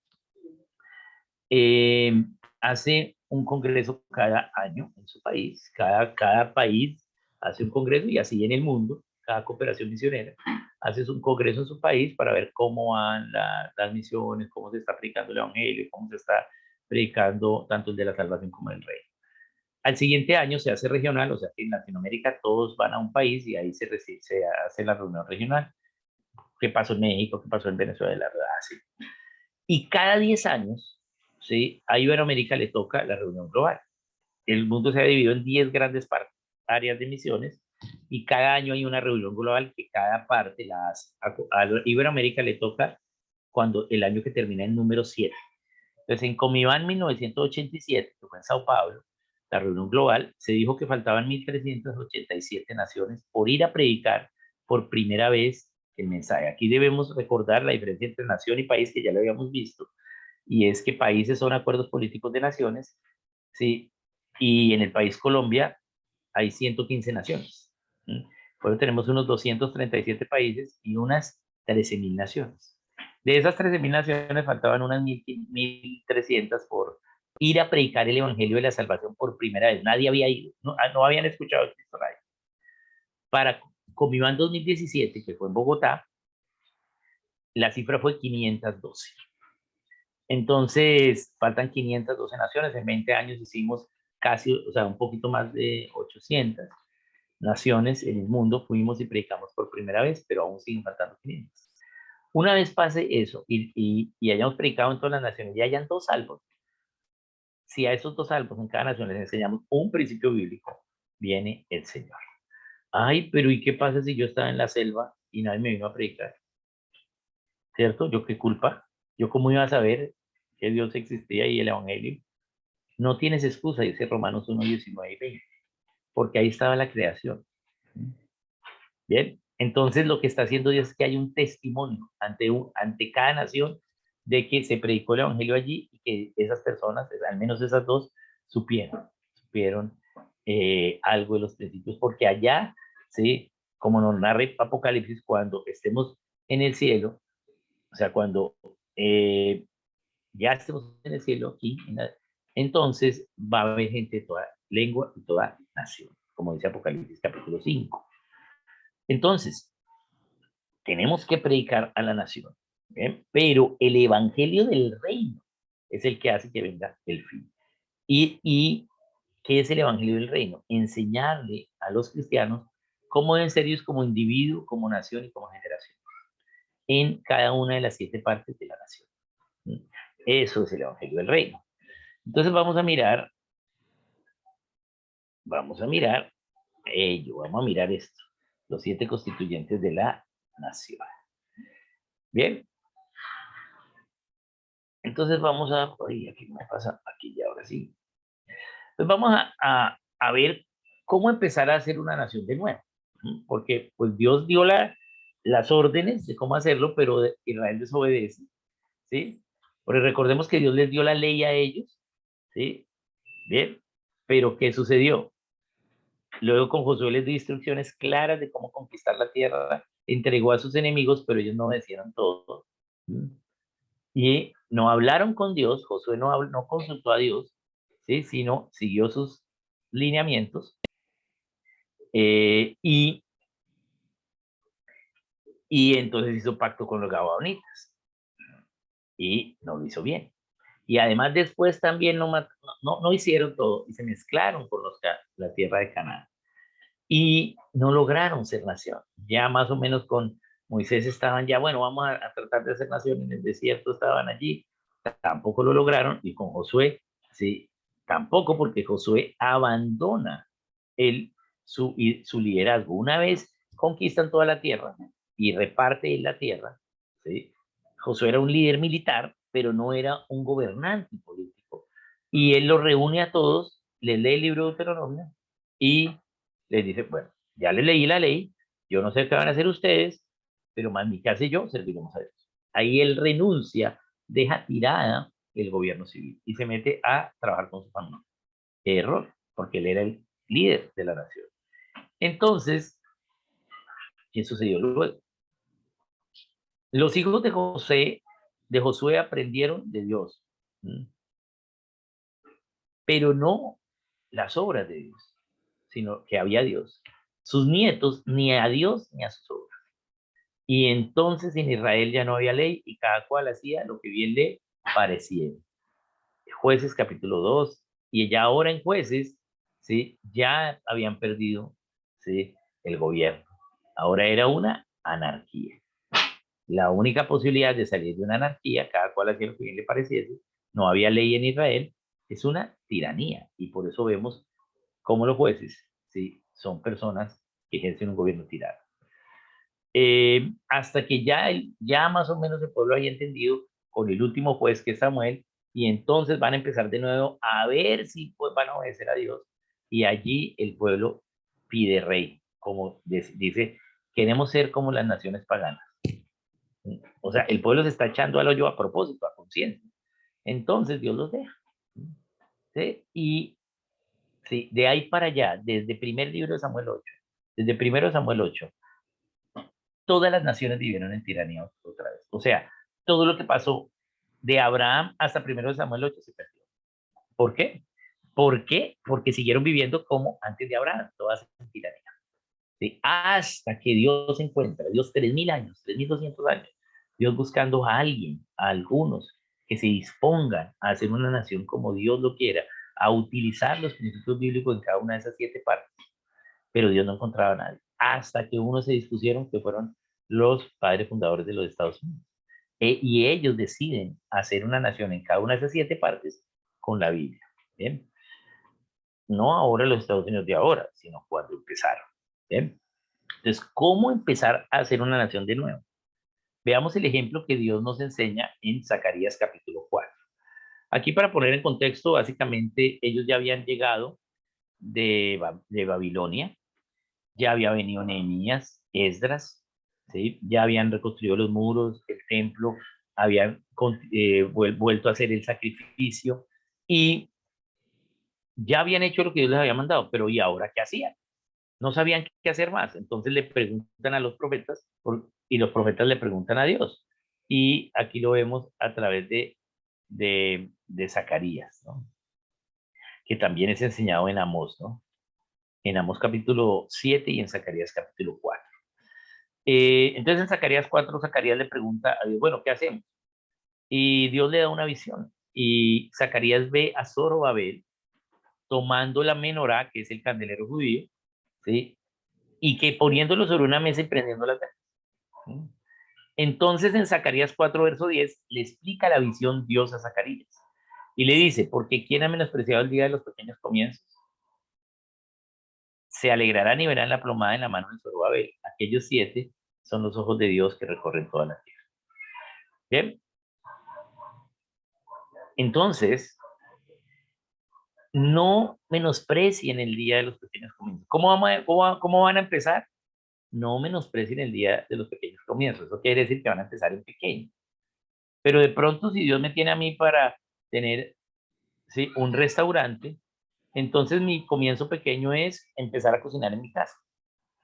hace un congreso cada año en su país, cada país hace un congreso y así en el mundo, cada cooperación misionera hace un congreso en su país para ver cómo van las misiones, cómo se está aplicando el evangelio, cómo se está predicando tanto el de la salvación como el reino. Al siguiente año se hace regional, o sea que en Latinoamérica todos van a un país y ahí se hace la reunión regional. ¿Qué pasó en México? ¿Qué pasó en Venezuela? Así. Y cada 10 años, ¿sí?, a Iberoamérica le toca la reunión global. El mundo se ha dividido en 10 grandes áreas de misiones y cada año hay una reunión global que cada parte la hace. A Iberoamérica le toca cuando el año que termina en número 7. Entonces, en Comibán 1987, que fue en Sao Paulo, la reunión global, se dijo que faltaban 1.387 naciones por ir a predicar por primera vez el mensaje. Aquí debemos recordar la diferencia entre nación y país, que ya lo habíamos visto, y es que países son acuerdos políticos de naciones, ¿sí? Y en el país Colombia hay 115 naciones. Por eso tenemos unos 237 países y unas 13.000 naciones. De esas 13.000 naciones faltaban unas 1.300 por ir a predicar el evangelio de la salvación por primera vez. Nadie había ido, no habían escuchado el Cristo Rey. Para Comibán 2017, que fue en Bogotá, la cifra fue 512. Entonces, faltan 512 naciones. En 20 años hicimos casi, o sea, un poquito más de 800 naciones en el mundo. Fuimos y predicamos por primera vez, pero aún siguen faltando 500. Una vez pase eso y hayamos predicado en todas las naciones y hayan 2 salvos, si a esos 2 salvos en cada nación les enseñamos un principio bíblico, viene el Señor. Ay, pero ¿y qué pasa si yo estaba en la selva y nadie me vino a predicar? ¿Cierto? ¿Yo qué culpa? ¿Yo cómo iba a saber que Dios existía y el evangelio? No tienes excusa, dice Romanos 1, 19 y 20, porque ahí estaba la creación. Bien, entonces lo que está haciendo Dios es que hay un testimonio ante cada nación de que se predicó el evangelio allí y que esas personas, al menos esas dos, supieron algo de los principios, porque allá, ¿sí? Como nos narra Apocalipsis, cuando estemos en el cielo, o sea, cuando ya estemos en el cielo aquí, entonces va a haber gente de toda lengua y toda nación, como dice Apocalipsis capítulo 5. Entonces, tenemos que predicar a la nación, ¿bien? Pero el evangelio del reino es el que hace que venga el fin. ¿Y qué es el evangelio del reino? Enseñarle a los cristianos cómo deben ser ellos como individuo, como nación y como generación en cada una de las 7 partes de la nación. Eso es el evangelio del reino. Entonces vamos a mirar esto, los 7 constituyentes de la nación. Bien, entonces vamos a, oye, aquí me pasa, aquí ya, ahora sí. Pues vamos a ver cómo empezar a hacer una nación de nuevo, porque pues Dios dio las órdenes de cómo hacerlo, pero Israel desobedece, ¿sí? Porque recordemos que Dios les dio la ley a ellos, ¿sí? Bien, pero ¿qué sucedió? Luego con Josué les dio instrucciones claras de cómo conquistar la tierra, entregó a sus enemigos, pero ellos no obedecieron todo. Y no hablaron con Dios, Josué no consultó a Dios, ¿sí? Sino siguió sus lineamientos y entonces hizo pacto con los gabaonitas y no lo hizo bien. Y además después también no hicieron todo y se mezclaron con la tierra de Canaán. Y no lograron ser nación. Ya más o menos con Moisés estaban ya, bueno, vamos a tratar de ser nación en el desierto, estaban allí, tampoco lo lograron, y con Josué, sí, tampoco, porque Josué abandona su liderazgo. Una vez conquistan toda la tierra y reparte la tierra, ¿sí? Josué era un líder militar, pero no era un gobernante político. Y él los reúne a todos, les lee el libro de Deuteronomio y les dice, bueno, ya les leí la ley, yo no sé qué van a hacer ustedes, pero más mi casa y yo serviremos a Dios. Ahí él renuncia, deja tirada el gobierno civil y se mete a trabajar con su familia. Error, porque él era el líder de la nación. Entonces, ¿qué sucedió luego? Los hijos de Josué aprendieron de Dios, pero no las obras de Dios, sino que había Dios. Sus nietos ni a Dios ni a sus obras. Y entonces en Israel ya no había ley y cada cual hacía lo que bien le pareciera. Jueces capítulo 2, y ya ahora en Jueces, ¿sí? Ya habían perdido, ¿sí? El gobierno. Ahora era una anarquía. La única posibilidad de salir de una anarquía, cada cual hacía lo que bien le pareciese, no había ley en Israel, es una tiranía. Y por eso vemos cómo los jueces, ¿sí? Son personas que ejercen un gobierno tirano. Hasta que ya más o menos el pueblo haya entendido con el último juez que es Samuel, y entonces van a empezar de nuevo a ver si pues, van a obedecer a Dios, y allí el pueblo pide rey, como dice, queremos ser como las naciones paganas. O sea, el pueblo se está echando al hoyo a propósito, a conciencia. Entonces Dios los deja. ¿Sí? Y sí, de ahí para allá, desde primer libro de Samuel 8, desde primero de Samuel 8, todas las naciones vivieron en tiranía otra vez. O sea, todo lo que pasó de Abraham hasta primero de Samuel 8 se perdió. ¿Por qué? ¿Por qué? Porque siguieron viviendo como antes de Abraham, todas en tiranía. ¿Sí? Hasta que Dios encuentra, Dios 3000 años, 3200 años, Dios buscando a alguien, a algunos que se dispongan a hacer una nación como Dios lo quiera, a utilizar los principios bíblicos en cada una de esas 7 partes. Pero Dios no encontraba a nadie. Hasta que unos se dispusieron, que fueron los padres fundadores de los Estados Unidos. Y ellos deciden hacer una nación en cada una de esas 7 partes con la Biblia. ¿Bien? No ahora los Estados Unidos de ahora, sino cuando empezaron. ¿Bien? Entonces, ¿cómo empezar a hacer una nación de nuevo? Veamos el ejemplo que Dios nos enseña en Zacarías capítulo 4. Aquí para poner en contexto, básicamente ellos ya habían llegado de Babilonia, ya había venido Nehemías, Esdras, ¿sí? Ya habían reconstruido los muros, el templo, habían vuelto a hacer el sacrificio y ya habían hecho lo que Dios les había mandado, pero ¿y ahora qué hacían? No sabían qué hacer más. Entonces le preguntan a los profetas y los profetas le preguntan a Dios. Y aquí lo vemos a través de Zacarías, ¿no? Que también es enseñado en Amós, ¿no? En Amós capítulo 7 y en Zacarías capítulo 4. Entonces en Zacarías 4, Zacarías le pregunta a Dios, bueno, ¿qué hacemos? Y Dios le da una visión. Y Zacarías ve a Zorobabel tomando la menorá, que es el candelero judío, ¿sí? Y que poniéndolo sobre una mesa y prendiendo la velas. ¿Sí? Entonces en Zacarías 4, verso 10, le explica la visión Dios a Zacarías. Y le dice, porque ¿quién ha menospreciado el día de los pequeños comienzos? Se alegrarán y verán la plomada en la mano de Zorobabel. Aquellos 7 son los ojos de Dios que recorren toda la tierra. Bien. Entonces, no menosprecien el día de los pequeños comienzos. ¿Cómo van a empezar? No menosprecien el día de los pequeños comienzos. Eso quiere decir que van a empezar en pequeño. Pero de pronto, si Dios me tiene a mí para tener, ¿sí?, un restaurante, entonces mi comienzo pequeño es empezar a cocinar en mi casa.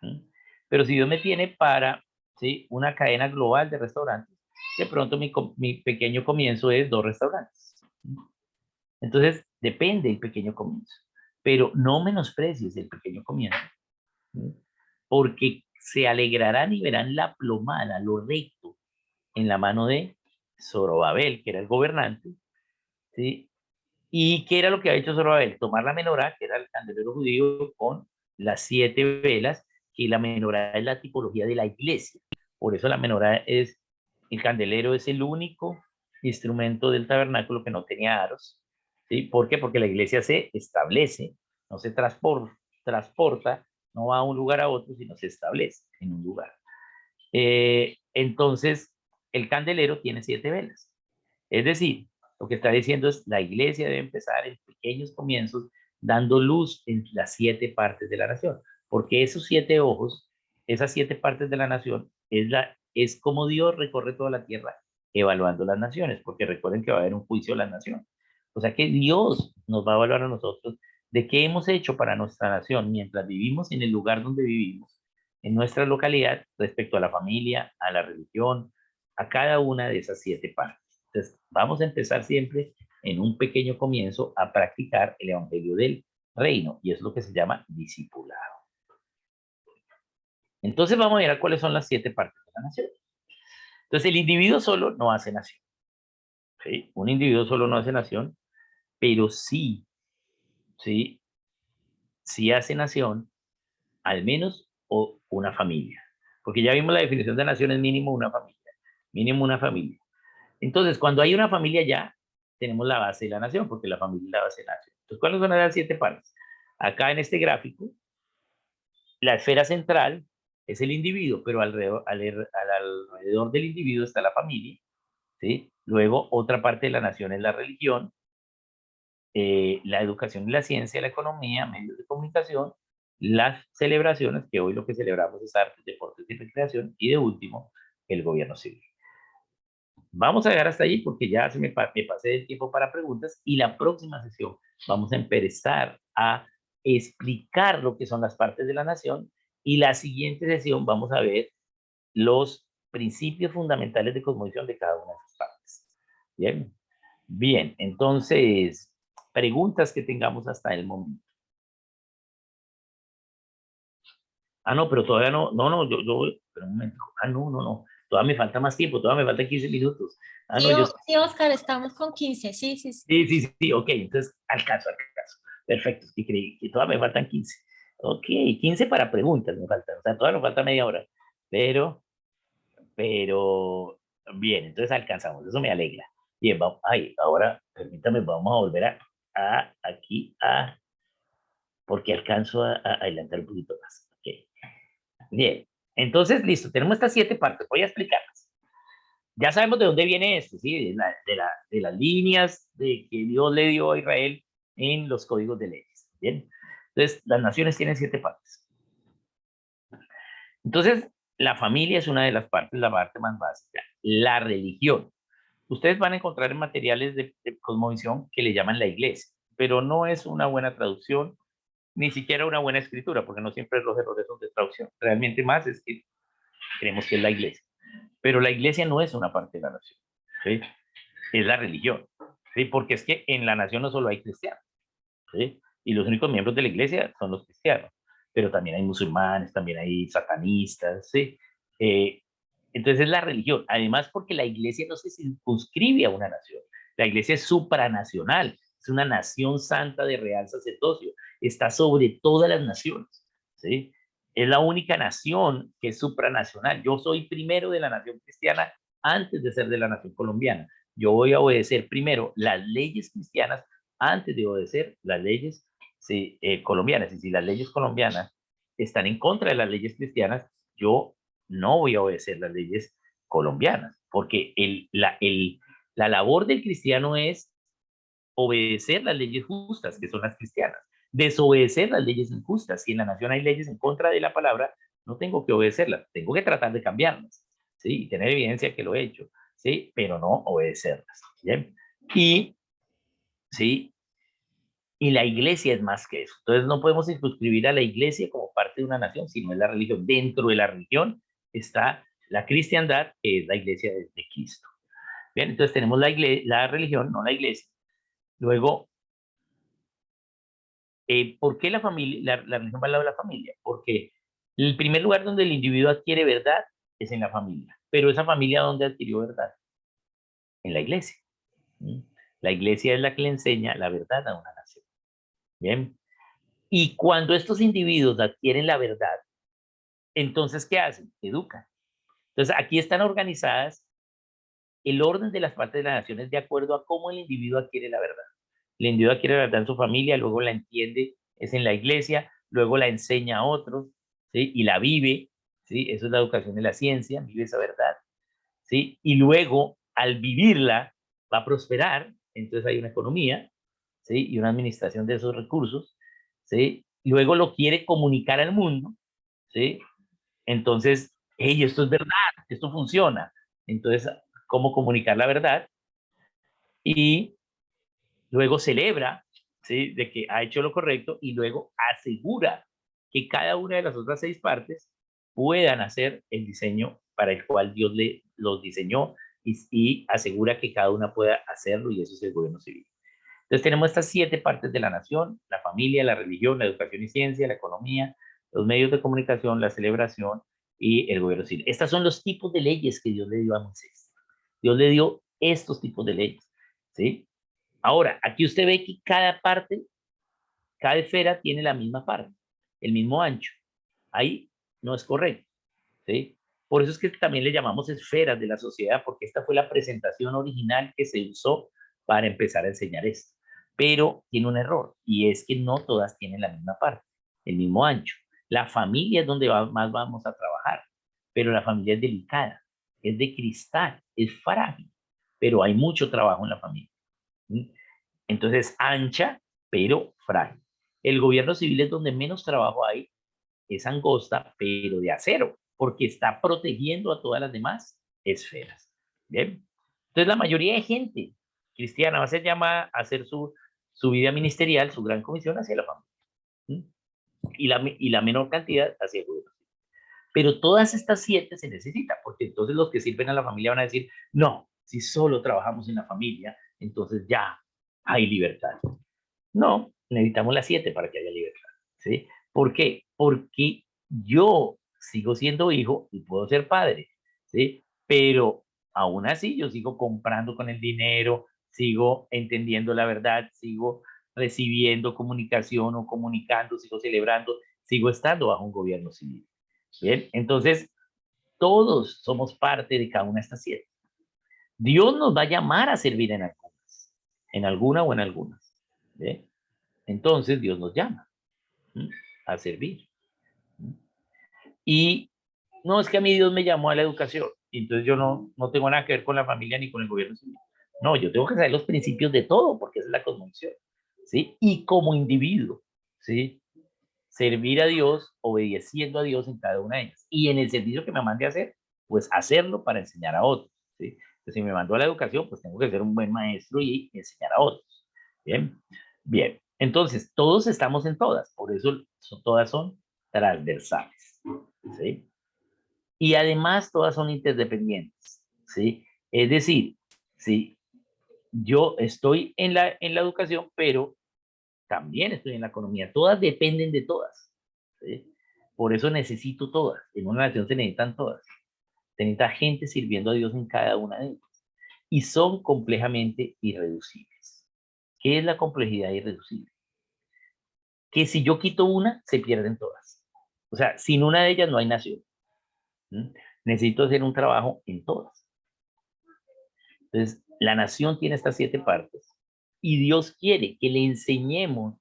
¿Sí? Pero si Dios me tiene para, ¿sí?, una cadena global de restaurantes, de pronto mi pequeño comienzo es 2 restaurantes. ¿Sí? Entonces, depende del pequeño comienzo. Pero no menosprecies el pequeño comienzo, ¿sí?, porque se alegrarán y verán la plomada, lo recto, en la mano de Zorobabel, que era el gobernante, ¿sí? ¿Y qué era lo que ha hecho Zorobabel? Tomar la menorá, que era el candelero judío, con las 7 velas, y la menorá es la tipología de la iglesia. Por eso la menorá es, el candelero es el único instrumento del tabernáculo que no tenía aros. ¿Sí? ¿Por qué? Porque la iglesia se establece, no se transporta, no va a un lugar a otro, sino se establece en un lugar. Entonces, el candelero tiene 7 velas. Es decir, lo que está diciendo es la iglesia debe empezar en pequeños comienzos, dando luz en las 7 partes de la nación, porque esos 7 ojos, esas 7 partes de la nación, es como Dios recorre toda la tierra evaluando las naciones, porque recuerden que va a haber un juicio de las naciones. O sea que Dios nos va a evaluar a nosotros de qué hemos hecho para nuestra nación mientras vivimos en el lugar donde vivimos, en nuestra localidad, respecto a la familia, a la religión, a cada una de esas 7 partes. Entonces, vamos a empezar siempre en un pequeño comienzo a practicar el evangelio del reino, y es lo que se llama discipulado. Entonces, vamos a ver cuáles son las 7 partes de la nación. Entonces, el individuo solo no hace nación. ¿Sí? Un individuo solo no hace nación, pero sí hace nación, al menos o una familia. Porque ya vimos la definición de nación es mínimo una familia. Mínimo una familia. Entonces, cuando hay una familia ya, tenemos la base de la nación, porque la familia es la base de la nación. Entonces, ¿cuáles son las 7 partes? Acá en este gráfico, la esfera central es el individuo, pero alrededor del individuo está la familia, ¿sí? Luego, otra parte de la nación es la religión, la educación y la ciencia, la economía, medios de comunicación, las celebraciones, que hoy lo que celebramos es artes, deportes y recreación, y de último, el gobierno civil. Vamos a llegar hasta allí porque ya me pasé el tiempo para preguntas, y la próxima sesión vamos a empezar a explicar lo que son las partes de la nación, y la siguiente sesión vamos a ver los principios fundamentales de cosmovisión de cada una de esas partes. Bien, bien, entonces, preguntas que tengamos hasta el momento. No, pero todavía pero un momento. No, todavía me falta más tiempo, todavía me faltan 15 minutos. Sí, sí, Oscar, estamos con 15, sí. Sí, ok, entonces alcanzo. Perfecto, es que creí que todavía me faltan 15. Ok, 15 para preguntas me faltan, o sea, todavía nos falta media hora, pero, bien, entonces alcanzamos, eso me alegra. Bien, vamos, ahora, permítame, vamos a volver porque alcanzo a adelantar un poquito más. Okay. Bien, entonces, listo, tenemos estas 7 partes, voy a explicarlas. Ya sabemos de dónde viene esto, ¿sí? De las líneas de que Dios le dio a Israel en los códigos de leyes, ¿bien? Entonces, las naciones tienen 7 partes. Entonces, la familia es una de las partes, la parte más básica. La religión. Ustedes van a encontrar en materiales de cosmovisión que le llaman la iglesia, pero no es una buena traducción, ni siquiera una buena escritura, porque no siempre los errores son de traducción. Realmente más es que creemos que es la iglesia. Pero la iglesia no es una parte de la nación, ¿sí? Es la religión, ¿sí? Porque es que en la nación no solo hay cristianos, ¿sí? Y los únicos miembros de la iglesia son los cristianos, pero también hay musulmanes, también hay satanistas, ¿sí? Eh, entonces es la religión, además porque la iglesia no se circunscribe a una nación, la iglesia es supranacional, es una nación santa de real sacerdocio, está sobre todas las naciones, ¿sí? Es la única nación que es supranacional. Yo soy primero de la nación cristiana antes de ser de la nación colombiana. Yo voy a obedecer primero las leyes cristianas antes de obedecer las leyes, sí, colombianas. Y si las leyes colombianas están en contra de las leyes cristianas, yo no voy a obedecer las leyes colombianas, porque la labor del cristiano es obedecer las leyes justas, que son las cristianas, desobedecer las leyes injustas. Si en la nación hay leyes en contra de la palabra, no tengo que obedecerlas, tengo que tratar de cambiarlas, ¿sí? Y tener evidencia que lo he hecho, ¿sí? Pero no obedecerlas, ¿bien? Y, ¿sí? Y la iglesia es más que eso. Entonces no podemos circunscribir a la iglesia como parte de una nación, sino es la religión. Dentro de la religión está la cristiandad, que es la iglesia de Cristo. Bien, entonces tenemos la religión, no la iglesia. Luego, ¿por qué la familia, la religión va al lado de la familia? Porque el primer lugar donde el individuo adquiere verdad es en la familia. Pero esa familia, ¿dónde adquirió verdad? En la iglesia. ¿Mm? La iglesia es la que le enseña la verdad a una nación. Bien. Y cuando estos individuos adquieren la verdad, entonces, ¿qué hacen? Educan. Entonces, aquí están organizadas el orden de las partes de las naciones de acuerdo a cómo el individuo adquiere la verdad. El individuo adquiere la verdad en su familia, luego la entiende, es en la iglesia, luego la enseña a otros, ¿sí? Y la vive, ¿sí? Eso es la educación de la ciencia, vive esa verdad, ¿sí? Y luego, al vivirla, va a prosperar, entonces hay una economía, ¿sí? Y una administración de esos recursos, ¿sí? Luego lo quiere comunicar al mundo, ¿sí? Entonces, hey, esto es verdad, esto funciona. Entonces, ¿cómo comunicar la verdad? Y luego celebra, ¿sí? De que ha hecho lo correcto y luego asegura que cada una de las otras 6 partes puedan hacer el diseño para el cual Dios los diseñó y asegura que cada una pueda hacerlo, y eso es el gobierno civil. Entonces tenemos estas 7 partes de la nación: la familia, la religión, la educación y ciencia, la economía, los medios de comunicación, la celebración y el gobierno civil. Estos son los tipos de leyes que Dios le dio a Moisés. Dios le dio estos tipos de leyes, ¿sí? Ahora, aquí usted ve que cada parte, cada esfera tiene la misma parte, el mismo ancho. Ahí no es correcto, ¿sí? Por eso es que también le llamamos esferas de la sociedad, porque esta fue la presentación original que se usó para empezar a enseñar esto. Pero tiene un error, y es que no todas tienen la misma parte, el mismo ancho. La familia es donde más vamos a trabajar, pero la familia es delicada, es de cristal, es frágil, pero hay mucho trabajo en la familia. ¿Sí? Entonces, ancha, pero frágil. El gobierno civil es donde menos trabajo hay, es angosta, pero de acero, porque está protegiendo a todas las demás esferas. Bien. Entonces, la mayoría de gente cristiana va a ser llamada a hacer su vida ministerial, su gran comisión hacia la familia. ¿Sí? Y la menor cantidad hacia el gobierno. Pero todas estas 7 se necesitan, porque entonces los que sirven a la familia van a decir, no, si solo trabajamos en la familia, entonces ya hay libertad. No, necesitamos las 7 para que haya libertad, ¿sí? ¿Por qué? Porque yo sigo siendo hijo y puedo ser padre, ¿sí? Pero aún así yo sigo comprando con el dinero, sigo entendiendo la verdad, sigo recibiendo comunicación o comunicando, sigo celebrando, sigo estando bajo un gobierno civil. Bien, entonces todos somos parte de cada una de estas 7. Dios nos va a llamar a servir en alguna o en algunas. ¿Bien? Entonces Dios nos llama, ¿sí? A servir. ¿Sí? Y no es que a mí Dios me llamó a la educación. y entonces yo no tengo nada que ver con la familia ni con el gobierno civil. No, yo tengo que saber los principios de todo, porque esa es la cosmovisión, ¿sí? Y como individuo, ¿sí? Servir a Dios, obedeciendo a Dios en cada una de ellas. Y en el servicio que me mande a hacer, pues hacerlo para enseñar a otros, ¿sí? Entonces, si me mandó a la educación, pues tengo que ser un buen maestro y enseñar a otros. Bien, bien. Entonces, todos estamos en todas, por eso todas son transversales, ¿sí? Y además todas son interdependientes, ¿sí? Es decir, ¿sí? Yo estoy en la educación, pero también estoy en la economía. Todas dependen de todas, ¿sí? Por eso necesito todas. En una nación se necesitan todas. Se necesita gente sirviendo a Dios en cada una de ellas. Y son complejamente irreducibles. ¿Qué es la complejidad irreducible? Que si yo quito una, se pierden todas. O sea, sin una de ellas no hay nación. ¿Mm? Necesito hacer un trabajo en todas. Entonces, la nación tiene estas 7 partes y Dios quiere que le enseñemos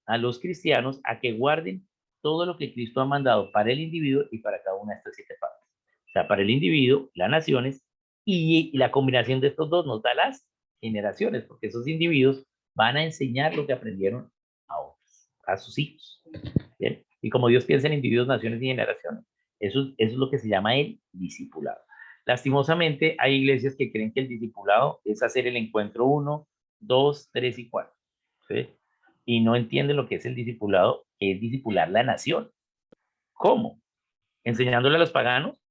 a los cristianos a que guarden todo lo que Cristo ha mandado para el individuo y para cada una de estas 7 partes. O sea, para el individuo, las naciones y la combinación de estos dos nos da las generaciones, porque esos individuos van a enseñar lo que aprendieron a otros, a sus hijos. ¿Bien? Y como Dios piensa en individuos, naciones y generaciones, eso es lo que se llama el discipulado. Lastimosamente, hay iglesias que creen que el discipulado es hacer el encuentro 1, 2, 3 y 4, ¿sí? Y no entienden lo que es el discipulado, que es discipular la nación. ¿Cómo? Enseñándole a los paganos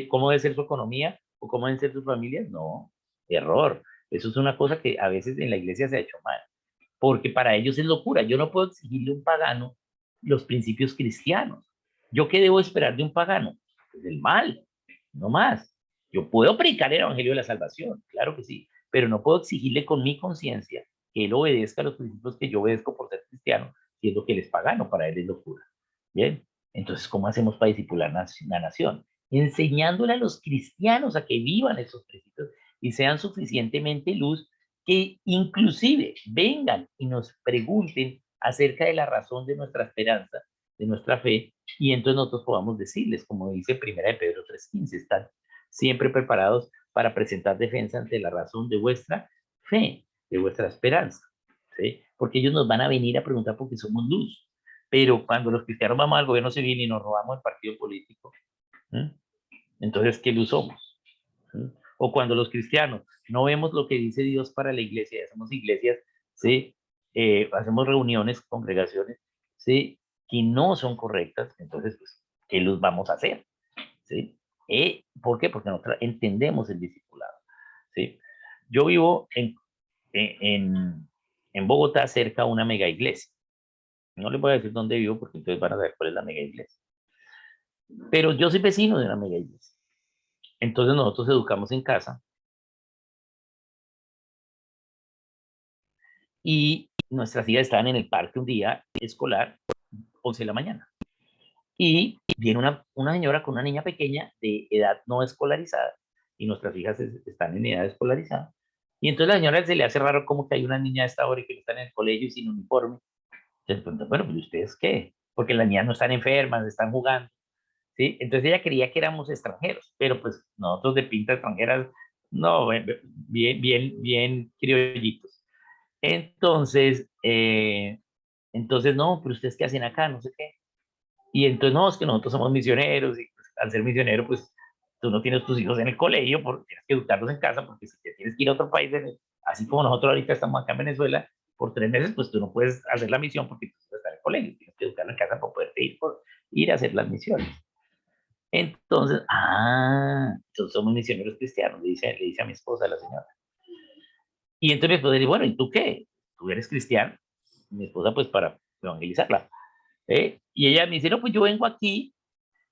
cómo debe ser su economía o cómo deben ser sus familias. No, error. Eso es una cosa que a veces en la iglesia se ha hecho mal, porque para ellos es locura. Yo no puedo exigirle a un pagano los principios cristianos. ¿Yo qué debo esperar de un pagano? Pues el mal, no más. Yo puedo predicar el evangelio de la salvación, claro que sí, pero no puedo exigirle con mi conciencia que él obedezca a los principios que yo obedezco por ser cristiano, siendo que él es pagano, para él es locura. Bien, entonces, ¿cómo hacemos para discipular la nación? Enseñándole a los cristianos a que vivan esos principios y sean suficientemente luz que inclusive vengan y nos pregunten acerca de la razón de nuestra esperanza, de nuestra fe, y entonces nosotros podamos decirles, como dice Primera de Pedro 3:15, están siempre preparados para presentar defensa ante la razón de vuestra fe, de vuestra esperanza, ¿sí? Porque ellos nos van a venir a preguntar porque somos luz. Pero cuando los cristianos vamos al gobierno civil y nos robamos el partido político, ¿eh? Entonces, ¿qué luz somos? ¿Eh? O cuando los cristianos no vemos lo que dice Dios para la iglesia, hacemos iglesias, ¿sí? Hacemos reuniones, congregaciones, ¿sí? Que no son correctas, entonces, pues, ¿qué luz vamos a hacer? ¿Sí? ¿Por qué? Porque nosotros entendemos el discipulado, ¿sí? Yo vivo en Bogotá, cerca a una mega iglesia. No les voy a decir dónde vivo porque entonces van a saber cuál es la mega iglesia. Pero yo soy vecino de una mega iglesia. Entonces nosotros educamos en casa y nuestras hijas estaban en el parque un día escolar, 11 de la mañana. Y viene una señora con una niña pequeña de edad no escolarizada y nuestras hijas están en edad escolarizada. Y entonces a la señora se le hace raro como que hay una niña a esta hora y que están en el colegio y sin uniforme. Entonces, bueno, pues ¿ustedes qué? Porque las niñas no están enfermas, están jugando. ¿Sí? Entonces ella creía que éramos extranjeros, pero pues nosotros de pinta extranjeras, no, bien criollitos. Entonces, no, pero ustedes qué hacen acá, no sé qué. Y entonces, no, es que nosotros somos misioneros y pues, al ser misionero, pues tú no tienes tus hijos en el colegio, porque tienes que educarlos en casa, porque si te tienes que ir a otro país, así como nosotros ahorita estamos acá en Venezuela, por 3 meses, pues tú no puedes hacer la misión porque tú estás en el colegio, tienes que educarlo en casa para poderte ir a hacer las misiones. Entonces, entonces somos misioneros cristianos, le dice a mi esposa, la señora. Y entonces mi esposa dice, bueno, ¿y tú qué? ¿Tú eres cristiano? Mi esposa, pues para evangelizarla. Y ella me dice, no, pues yo vengo aquí,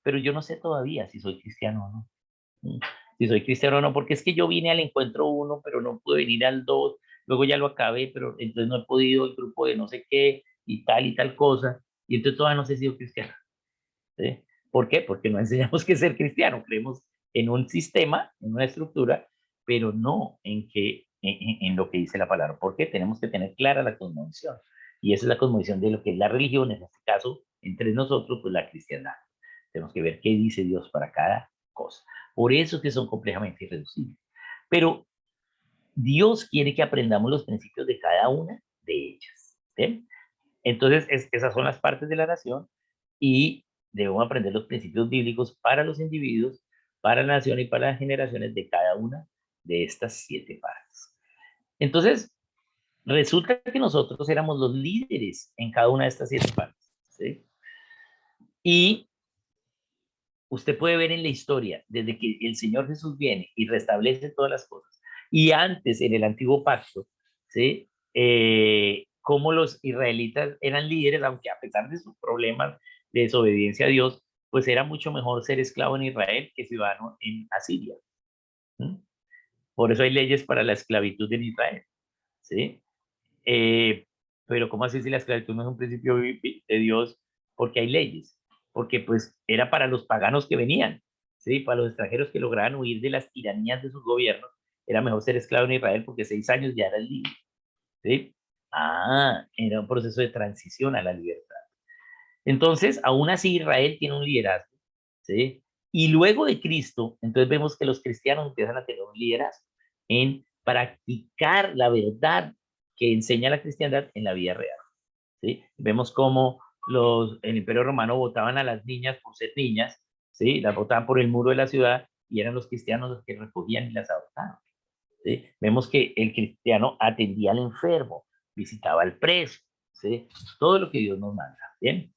pero yo no sé todavía si soy cristiano o no. Si soy cristiano o no, porque es que yo vine al encuentro 1, pero no pude venir al 2, luego ya lo acabé, pero entonces no he podido el grupo de no sé qué y tal cosa, y entonces todavía no sé si soy cristiano. ¿Sí? ¿Por qué? Porque no enseñamos que ser cristiano, creemos en un sistema, en una estructura, pero no en lo que dice la palabra. ¿Por qué? Tenemos que tener clara la cosmovisión. Y esa es la cosmovisión de lo que es la religión, en este caso, entre nosotros, pues la cristiandad. Tenemos que ver qué dice Dios para cada cosa. Por eso es que son complejamente irreducibles. Pero Dios quiere que aprendamos los principios de cada una de ellas. ¿Bien? Entonces, esas son las partes de la nación y debemos aprender los principios bíblicos para los individuos, para la nación y para las generaciones de cada una de estas 7 partes. Entonces, resulta que nosotros éramos los líderes en cada una de estas 7 partes. ¿Sí? Y usted puede ver en la historia, desde que el Señor Jesús viene y restablece todas las cosas, y antes en el antiguo pacto, ¿sí? Cómo los israelitas eran líderes, aunque a pesar de sus problemas de desobediencia a Dios, pues era mucho mejor ser esclavo en Israel que ciudadano en Asiria. ¿Sí? Por eso hay leyes para la esclavitud en Israel. ¿Sí? Pero ¿cómo así si la esclavitud no es un principio de Dios? Porque hay leyes, porque pues era para los paganos que venían, ¿sí? Para los extranjeros que lograban huir de las tiranías de sus gobiernos, era mejor ser esclavo en Israel porque 6 años ya era libre, ¿sí? Era un proceso de transición a la libertad. Entonces, aún así Israel tiene un liderazgo, ¿sí? Y luego de Cristo, entonces vemos que los cristianos empiezan a tener un liderazgo en practicar la verdad que enseña la cristiandad en la vida real, ¿sí? Vemos cómo el Imperio Romano votaban a las niñas por ser niñas, ¿sí? Las votaban por el muro de la ciudad y eran los cristianos los que recogían y las adoptaban, ¿sí? Vemos que el cristiano atendía al enfermo, visitaba al preso, ¿sí? Todo lo que Dios nos manda, ¿bien?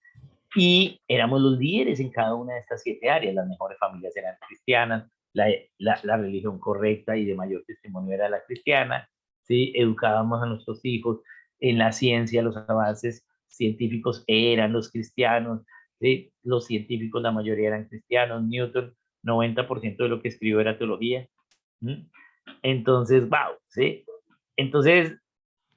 Y éramos los líderes en cada una de estas 7 áreas. Las mejores familias eran cristianas, la religión correcta y de mayor testimonio era la cristiana, ¿sí? Educábamos a nuestros hijos en la ciencia, los avances científicos eran los cristianos, ¿sí? Los científicos, la mayoría eran cristianos. Newton, 90% de lo que escribió era teología. ¿Mm? Entonces, wow, ¿sí? Entonces,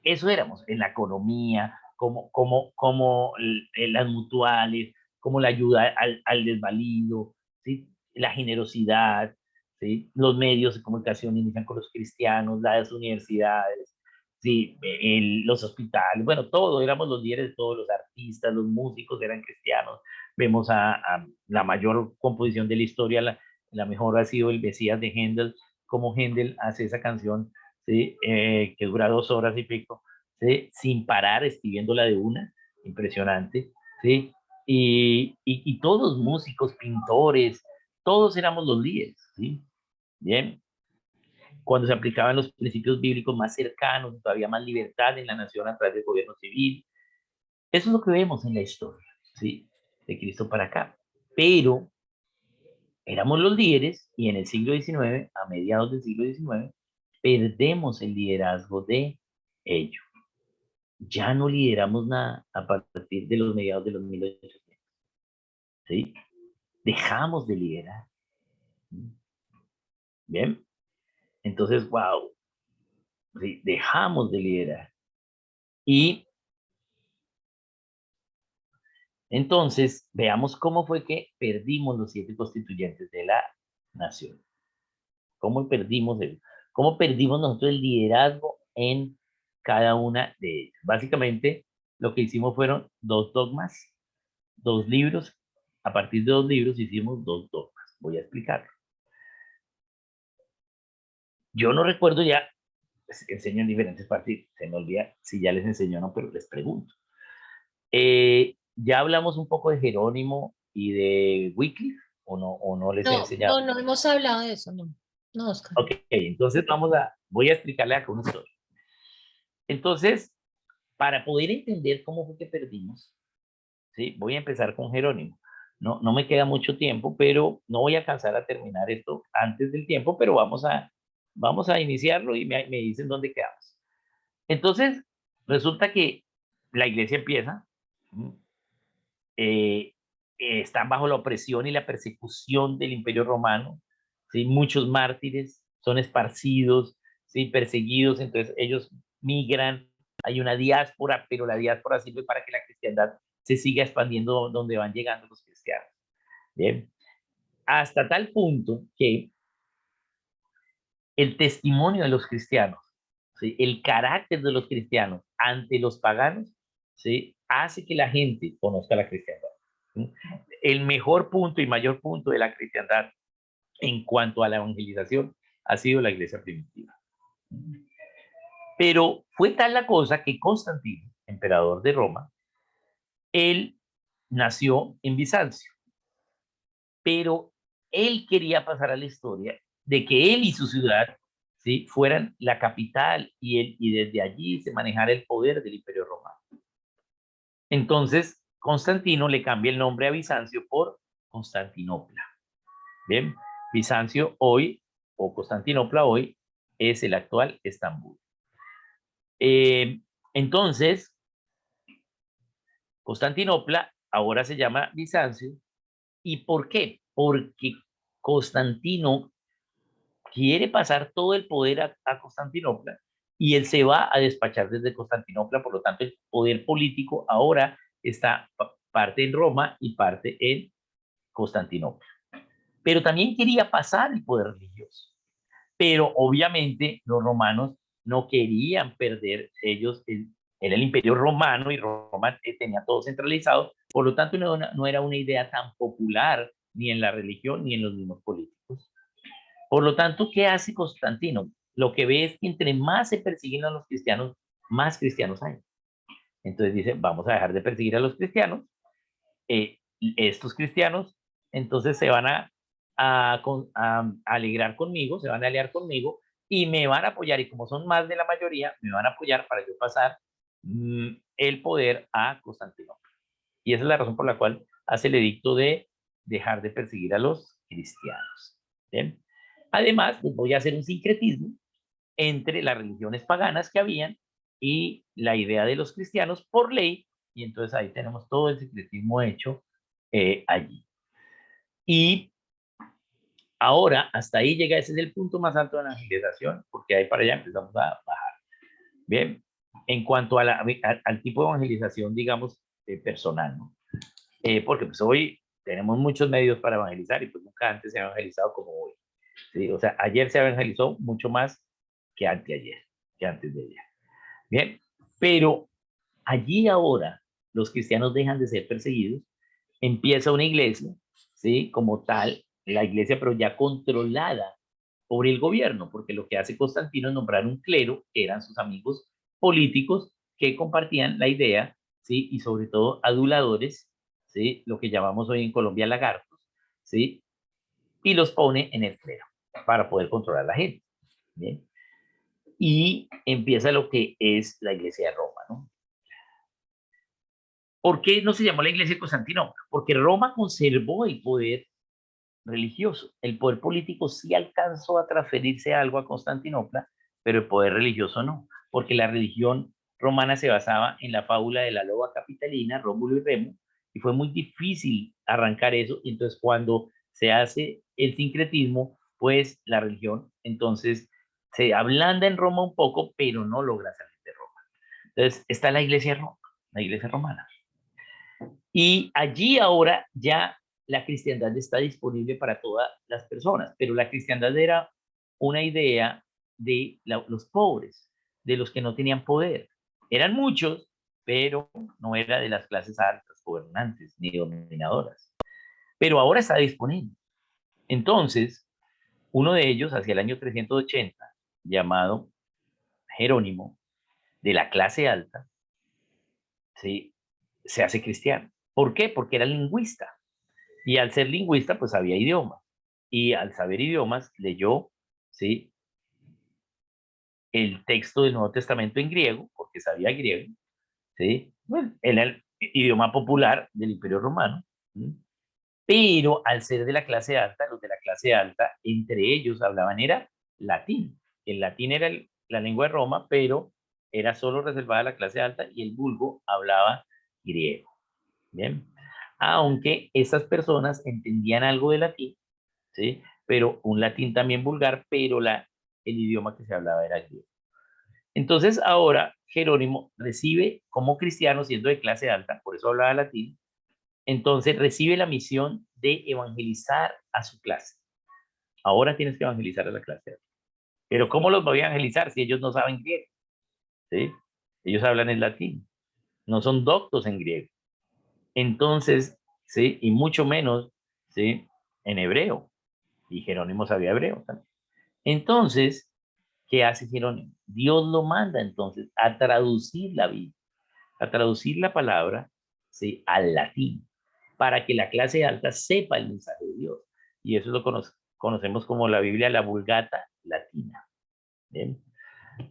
eso éramos en la economía, como las mutuales, como la ayuda al desvalido, ¿sí? La generosidad, ¿sí? Los medios de comunicación inician con los cristianos, las universidades, ¿sí? Los hospitales, bueno, todo, éramos los líderes, todos los artistas, los músicos eran cristianos. Vemos a la mayor composición de la historia, la mejor ha sido el Mesías de Händel, como Händel hace esa canción, ¿sí? Que dura 2 horas y pico, ¿sí? Sin parar, escribiéndola de una, impresionante, ¿sí? Y todos músicos, pintores, todos éramos los líderes, ¿sí? Bien, cuando se aplicaban los principios bíblicos más cercanos, todavía más libertad en la nación a través del gobierno civil. Eso es lo que vemos en la historia, ¿sí? De Cristo para acá. Pero éramos los líderes y en el siglo XIX, a mediados del siglo XIX, perdemos el liderazgo de ellos. Ya no lideramos nada a partir de los mediados de los 1800, ¿sí? Dejamos de liderar. Bien, entonces, wow, ¿sí? Dejamos de liderar. Y entonces, veamos cómo fue que perdimos los 7 constituyentes de la nación. ¿Cómo perdimos cómo perdimos nosotros el liderazgo en cada una de ellas? Básicamente, lo que hicimos fueron 2 dogmas, 2 libros. A partir de 2 libros hicimos 2 dogmas. Voy a explicarlo. Yo no recuerdo ya, enseño en diferentes partes, se me olvida si ya les enseñó o no, pero les pregunto. Ya hablamos un poco de Jerónimo y de Wycliffe, o no les he No, enseñado. no hemos hablado de eso, no. No, Oscar. Ok, entonces voy a explicarle acá una historia. Entonces, para poder entender cómo fue que perdimos, ¿sí? Voy a empezar con Jerónimo. No me queda mucho tiempo, pero no voy a alcanzar a terminar esto antes del tiempo, pero vamos a iniciarlo y me dicen dónde quedamos. Entonces, resulta que la iglesia empieza, están bajo la opresión y la persecución del Imperio Romano, ¿sí? Muchos mártires son esparcidos, ¿sí? Perseguidos, entonces ellos migran, hay una diáspora, pero la diáspora sirve para que la cristiandad se siga expandiendo donde van llegando los cristianos. Bien, hasta tal punto que el testimonio de los cristianos, ¿sí? El carácter de los cristianos ante los paganos, ¿sí? Hace que la gente conozca la cristiandad. ¿Sí? El mejor punto y mayor punto de la cristiandad en cuanto a la evangelización ha sido la iglesia primitiva. Pero fue tal la cosa que Constantino, emperador de Roma, él nació en Bizancio, pero él quería pasar a la historia de que él y su ciudad, ¿sí?, fueran la capital y desde allí se manejara el poder del Imperio Romano. Entonces, Constantino le cambia el nombre a Bizancio por Constantinopla. Bien, Bizancio hoy, o Constantinopla hoy, es el actual Estambul. Entonces, Constantinopla ahora se llama Bizancio. ¿Y por qué? Porque Constantino quiere pasar todo el poder a Constantinopla y él se va a despachar desde Constantinopla, por lo tanto el poder político ahora está parte en Roma y parte en Constantinopla. Pero también quería pasar el poder religioso. Pero obviamente los romanos no querían perder ellos, era el imperio romano y Roma tenía todo centralizado, por lo tanto no era una idea tan popular ni en la religión ni en los mismos políticos. Por lo tanto, ¿qué hace Constantino? Lo que ve es que entre más se persiguen a los cristianos, más cristianos hay. Entonces dice, vamos a dejar de perseguir a los cristianos. Estos cristianos entonces se van a alegrar conmigo, se van a aliar conmigo y me van a apoyar. Y como son más de la mayoría, me van a apoyar para yo pasar el poder a Constantinopla. Y esa es la razón por la cual hace el edicto de dejar de perseguir a los cristianos. ¿Bien? Además, pues voy a hacer un sincretismo entre las religiones paganas que habían y la idea de los cristianos por ley, y entonces ahí tenemos todo el sincretismo hecho allí. Y ahora, hasta ahí llega, ese es el punto más alto de la evangelización, porque ahí para allá empezamos a bajar. Bien, en cuanto a al tipo de evangelización, digamos, personal, ¿no? Porque pues hoy tenemos muchos medios para evangelizar y pues nunca antes se ha evangelizado como hoy. ¿Sí? O sea, ayer se evangelizó mucho más que anteayer, que antes de ayer. Bien, pero allí ahora los cristianos dejan de ser perseguidos, empieza una iglesia, ¿sí? Como tal, la iglesia, pero ya controlada por el gobierno, porque lo que hace Constantino es nombrar un clero, que eran sus amigos políticos, que compartían la idea, ¿sí? Y sobre todo aduladores, ¿sí? Lo que llamamos hoy en Colombia lagartos, ¿sí? Y los pone en el clero para poder controlar a la gente. ¿Bien? Y empieza lo que es la iglesia de Roma, ¿no? ¿Por qué no se llamó la iglesia de Constantinopla? Porque Roma conservó el poder religioso. El poder político sí alcanzó a transferirse algo a Constantinopla, pero el poder religioso no, porque la religión romana se basaba en la fábula de la loba capitalina, Rómulo y Remo, y fue muy difícil arrancar eso, y entonces cuando se hace el sincretismo, pues la religión entonces se ablanda en Roma un poco, pero no logra salir de Roma. Entonces está la iglesia de Roma, la iglesia romana. Y allí ahora ya la cristiandad está disponible para todas las personas, pero la cristiandad era una idea de los pobres, de los que no tenían poder. Eran muchos, pero no era de las clases altas, gobernantes ni dominadoras. Pero ahora está disponible. Entonces, uno de ellos, hacia el año 380, llamado Jerónimo, de la clase alta, ¿sí?, se hace cristiano. ¿Por qué? Porque era lingüista. Y al ser lingüista, pues sabía idiomas. Y al saber idiomas, leyó, ¿sí?, el texto del Nuevo Testamento en griego, porque sabía griego, ¿sí? Bueno, era el idioma popular del Imperio Romano. ¿Sí? Pero al ser de la clase alta, los de la clase alta, entre ellos hablaban era latín. El latín era la lengua de Roma, pero era solo reservada a la clase alta y el vulgo hablaba griego. Bien. Aunque esas personas entendían algo de latín, ¿sí? Pero un latín también vulgar, pero el idioma que se hablaba era griego. Entonces ahora Jerónimo recibe como cristiano, siendo de clase alta, por eso hablaba latín, entonces recibe la misión de evangelizar a su clase. Ahora tienes que evangelizar a la clase alta. Pero ¿cómo los voy a evangelizar si ellos no saben griego? ¿Sí? Ellos hablan en latín, no son doctos en griego. Entonces, ¿sí? Y mucho menos, ¿sí?, en hebreo. Y Jerónimo sabía hebreo también. Entonces, ¿qué hace Jerónimo? Dios lo manda entonces a traducir la Biblia, a traducir la palabra, ¿sí?, al latín, para que la clase alta sepa el mensaje de Dios. Y eso lo conocemos como la Biblia, la Vulgata latina. ¿Bien?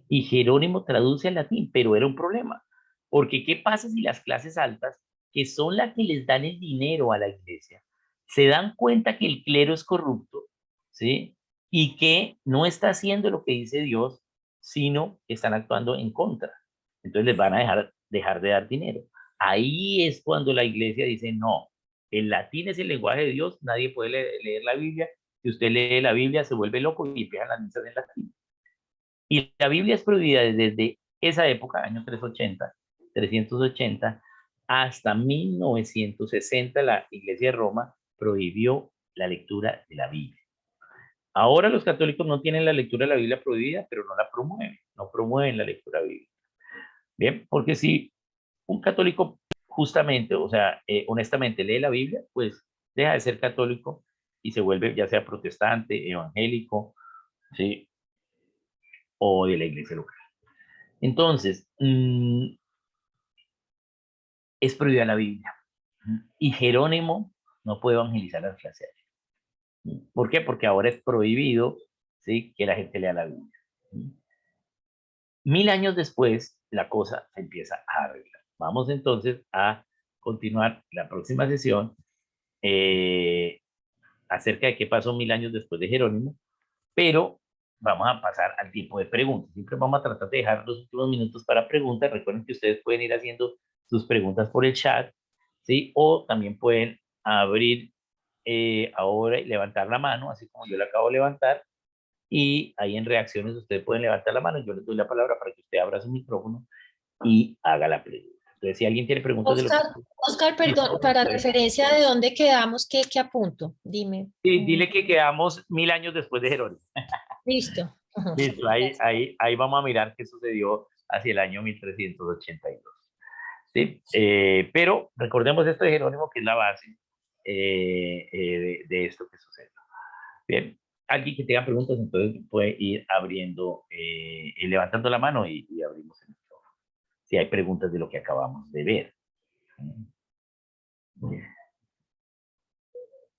Y Jerónimo traduce al latín, pero era un problema, porque ¿qué pasa si las clases altas, que son las que les dan el dinero a la iglesia, se dan cuenta que el clero es corrupto, ¿sí? Y que no está haciendo lo que dice Dios, sino que están actuando en contra? Entonces les van a dejar de dar dinero. Ahí es cuando la iglesia dice, no, el latín es el lenguaje de Dios, nadie puede leer la Biblia. Si usted lee la Biblia, se vuelve loco y empiezan las misas en latín. Y la Biblia es prohibida desde esa época, año 380, hasta 1960, la Iglesia de Roma prohibió la lectura de la Biblia. Ahora los católicos no tienen la lectura de la Biblia prohibida, pero no la promueven, no promueven la lectura bíblica. Bien, porque si un católico justamente, o sea, honestamente lee la Biblia, pues deja de ser católico y se vuelve ya sea protestante, evangélico, ¿sí?, o de la iglesia local. Entonces, es prohibida la Biblia. Y Jerónimo no puede evangelizar a las clases. ¿Por qué? Porque ahora es prohibido, ¿sí?, que la gente lea la Biblia. 1000 años después, la cosa se empieza a arreglar. Vamos entonces a continuar la próxima sesión acerca de qué pasó 1000 años después de Jerónimo, pero vamos a pasar al tiempo de preguntas. Siempre vamos a tratar de dejar los últimos minutos para preguntas. Recuerden que ustedes pueden ir haciendo sus preguntas por el chat, ¿sí? O también pueden abrir ahora y levantar la mano, así como yo la acabo de levantar, y ahí en reacciones ustedes pueden levantar la mano, yo les doy la palabra para que usted abra su micrófono y haga la pregunta. Entonces, si alguien tiene preguntas de lo que... Oscar, perdón, para referencia de dónde quedamos, ¿qué apunto? Dime. Sí, dile que quedamos 1000 años después de Jerónimo. Listo. Listo, ahí vamos a mirar qué sucedió hacia el año 1382. ¿Sí? Pero recordemos esto de Jerónimo, que es la base de esto que sucede. Bien, alguien que tenga preguntas, entonces puede ir abriendo, levantando la mano y abrimos el micrófono. Si hay preguntas de lo que acabamos de ver.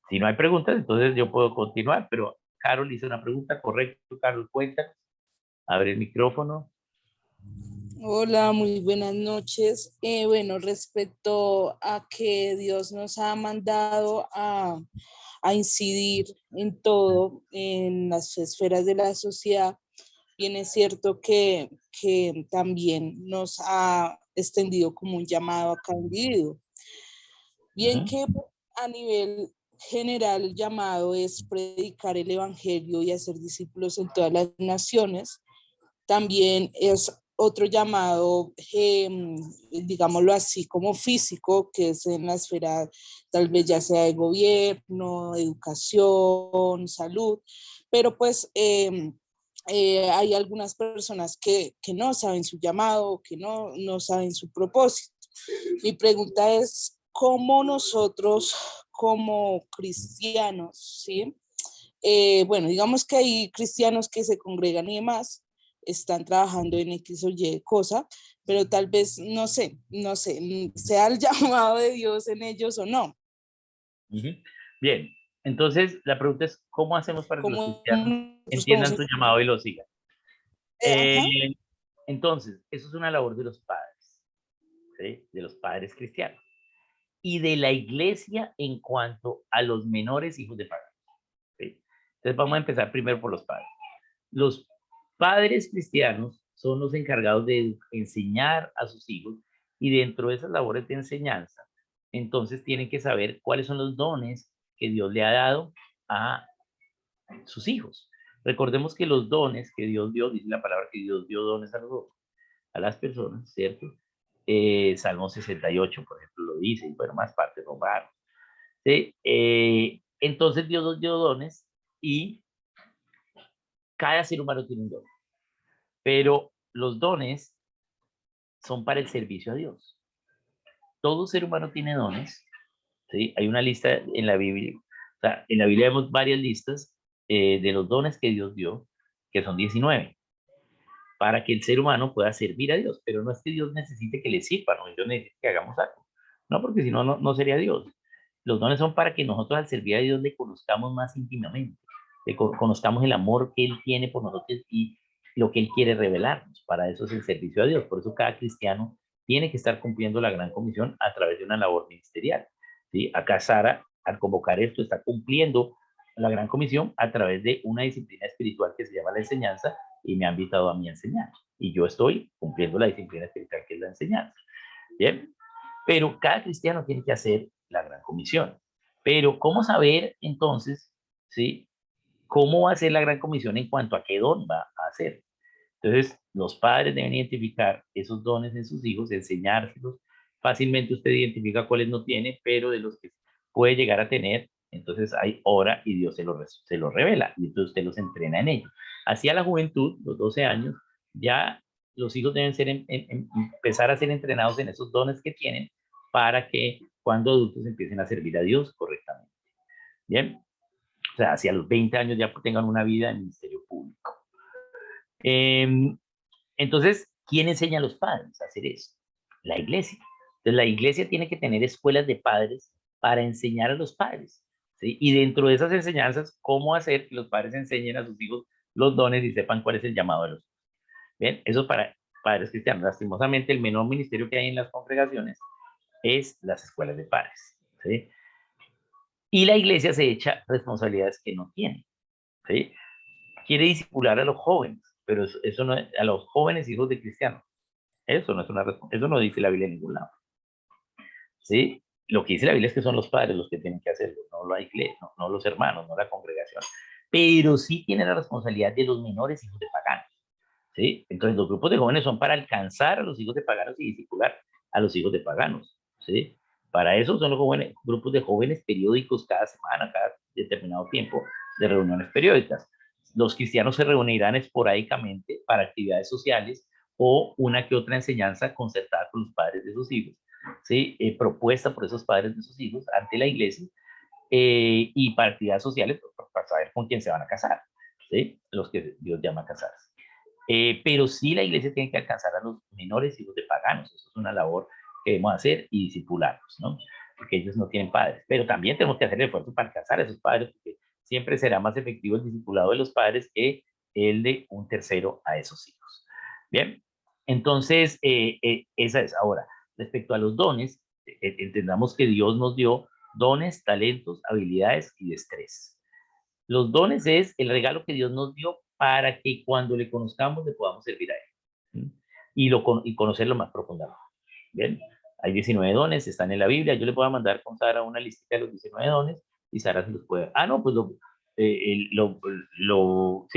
Si no hay preguntas, entonces yo puedo continuar, pero Carol hizo una pregunta, correcto, Carol, cuéntanos. Abre el micrófono. Hola, muy buenas noches. Bueno, respecto a que Dios nos ha mandado a incidir en todo, en las esferas de la sociedad, bien es cierto que también nos ha extendido como un llamado a cada individuo. Bien que a nivel general el llamado es predicar el evangelio y hacer discípulos en todas las naciones. También es otro llamado, digámoslo así, como físico, que es en la esfera tal vez ya sea de gobierno, educación, salud, pero pues hay algunas personas que no saben su llamado, que no saben su propósito. Mi pregunta es, ¿cómo nosotros como cristianos, ¿sí? Bueno, digamos que hay cristianos que se congregan y demás, están trabajando en X o Y cosa, pero tal vez, no sé, sea el llamado de Dios en ellos o no. Bien, entonces la pregunta es, ¿cómo hacemos para que los cristianos entiendan su llamado y lo sigan? Entonces, eso es una labor de los padres, ¿sí?, de los padres cristianos y de la iglesia en cuanto a los menores hijos de padres, ¿sí? Entonces vamos a empezar primero por los padres. Los padres cristianos son los encargados de enseñar a sus hijos, y dentro de esas labores de enseñanza, entonces tienen que saber cuáles son los dones que Dios le ha dado a sus hijos. Recordemos que los dones que Dios dio, dice la palabra que Dios dio dones a las personas, ¿cierto? Salmo 68, por ejemplo, lo dice, y bueno, más parte romano. ¿Sí? Entonces Dios nos dio dones y cada ser humano tiene un don. Pero los dones son para el servicio a Dios. Todo ser humano tiene dones, ¿sí? Hay una lista en la Biblia. O sea, en la Biblia vemos varias listas de los dones que Dios dio, que son 19, para que el ser humano pueda servir a Dios. Pero no es que Dios necesite que le sirva, no, Dios necesita que hagamos algo. No, porque si no, no sería Dios. Los dones son para que nosotros al servir a Dios le conozcamos más íntimamente, le conozcamos el amor que Él tiene por nosotros y lo que Él quiere revelarnos. Para eso es el servicio a Dios. Por eso cada cristiano tiene que estar cumpliendo la gran comisión a través de una labor ministerial. ¿Sí? Acá Sara, al convocar esto, está cumpliendo la gran comisión a través de una disciplina espiritual que se llama la enseñanza y me ha invitado a mí a enseñar. Y yo estoy cumpliendo la disciplina espiritual que es la enseñanza. Bien, pero cada cristiano tiene que hacer la gran comisión. Pero ¿cómo saber entonces, sí, cómo va a ser la gran comisión en cuanto a qué don va a hacer? Entonces, los padres deben identificar esos dones en sus hijos, enseñárselos. Fácilmente usted identifica cuáles no tiene, pero de los que puede llegar a tener, entonces hay ora y Dios se lo revela y entonces usted los entrena en ello. Hacia la juventud, los 12 años, ya los hijos deben ser empezar a ser entrenados en esos dones que tienen para que cuando adultos empiecen a servir a Dios correctamente. Bien, o sea, hacia los 20 años ya tengan una vida en el ministerio público. Entonces, ¿quién enseña a los padres a hacer eso? La iglesia. Entonces, la iglesia tiene que tener escuelas de padres para enseñar a los padres, ¿sí? Y dentro de esas enseñanzas, cómo hacer que los padres enseñen a sus hijos los dones y sepan cuál es el llamado de los hijos. Bien, eso para padres cristianos. Lastimosamente, el menor ministerio que hay en las congregaciones es las escuelas de padres, ¿sí? Y la iglesia se echa responsabilidades que no tiene, ¿sí? Quiere discipular a los jóvenes, pero eso no es, a los jóvenes hijos de cristianos. Eso no es eso no dice la Biblia en ningún lado. ¿Sí? Lo que dice la Biblia es que son los padres los que tienen que hacerlo, no la iglesia, no los hermanos, no la congregación. Pero sí tiene la responsabilidad de los menores hijos de paganos. ¿Sí? Entonces los grupos de jóvenes son para alcanzar a los hijos de paganos y discipular a los hijos de paganos. ¿Sí? Para eso son los jóvenes, grupos de jóvenes periódicos cada semana, cada determinado tiempo de reuniones periódicas. Los cristianos se reunirán esporádicamente para actividades sociales o una que otra enseñanza concertada con los padres de sus hijos, ¿sí? Propuesta por esos padres de sus hijos ante la iglesia y para actividades sociales para saber con quién se van a casar, ¿sí? Los que Dios llama a casarse. Pero sí la iglesia tiene que alcanzar a los menores hijos de paganos, eso es una labor que debemos hacer y discipularlos, ¿no? Porque ellos no tienen padres, pero también tenemos que hacer el esfuerzo para alcanzar a esos padres, porque siempre será más efectivo el discipulado de los padres que el de un tercero a esos hijos. Bien, entonces esa es. Ahora, respecto a los dones, entendamos que Dios nos dio dones, talentos, habilidades y destrezas. Los dones es el regalo que Dios nos dio para que cuando le conozcamos le podamos servir a Él, ¿sí? Y conocerlo más profundamente. Bien, hay 19 dones, están en la Biblia. Yo le puedo mandar con Sara una lista de los 19 dones y Sara se los puede. Ah, no, pues sí,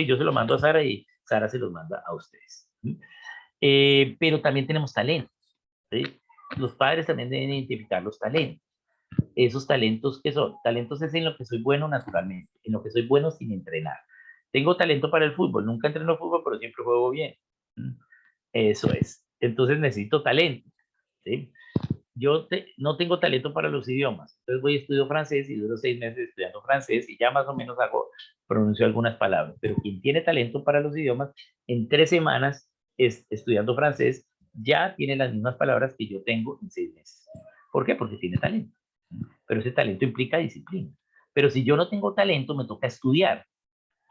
yo se lo mando a Sara y Sara se los manda a ustedes. ¿Sí? Pero también tenemos talentos, ¿sí? Los padres también deben identificar los talentos. Esos talentos que son, talentos es en lo que soy bueno naturalmente, en lo que soy bueno sin entrenar. Tengo talento para el fútbol, nunca entreno fútbol, pero siempre juego bien. Eso es. Entonces necesito talento, ¿sí? No tengo talento para los idiomas, entonces voy a estudiar francés y duro 6 meses estudiando francés y ya más o menos pronuncio algunas palabras, pero quien tiene talento para los idiomas, en 3 semanas estudiando francés, ya tiene las mismas palabras que yo tengo en 6 meses. ¿Por qué? Porque tiene talento. Pero ese talento implica disciplina. Pero si yo no tengo talento, me toca estudiar.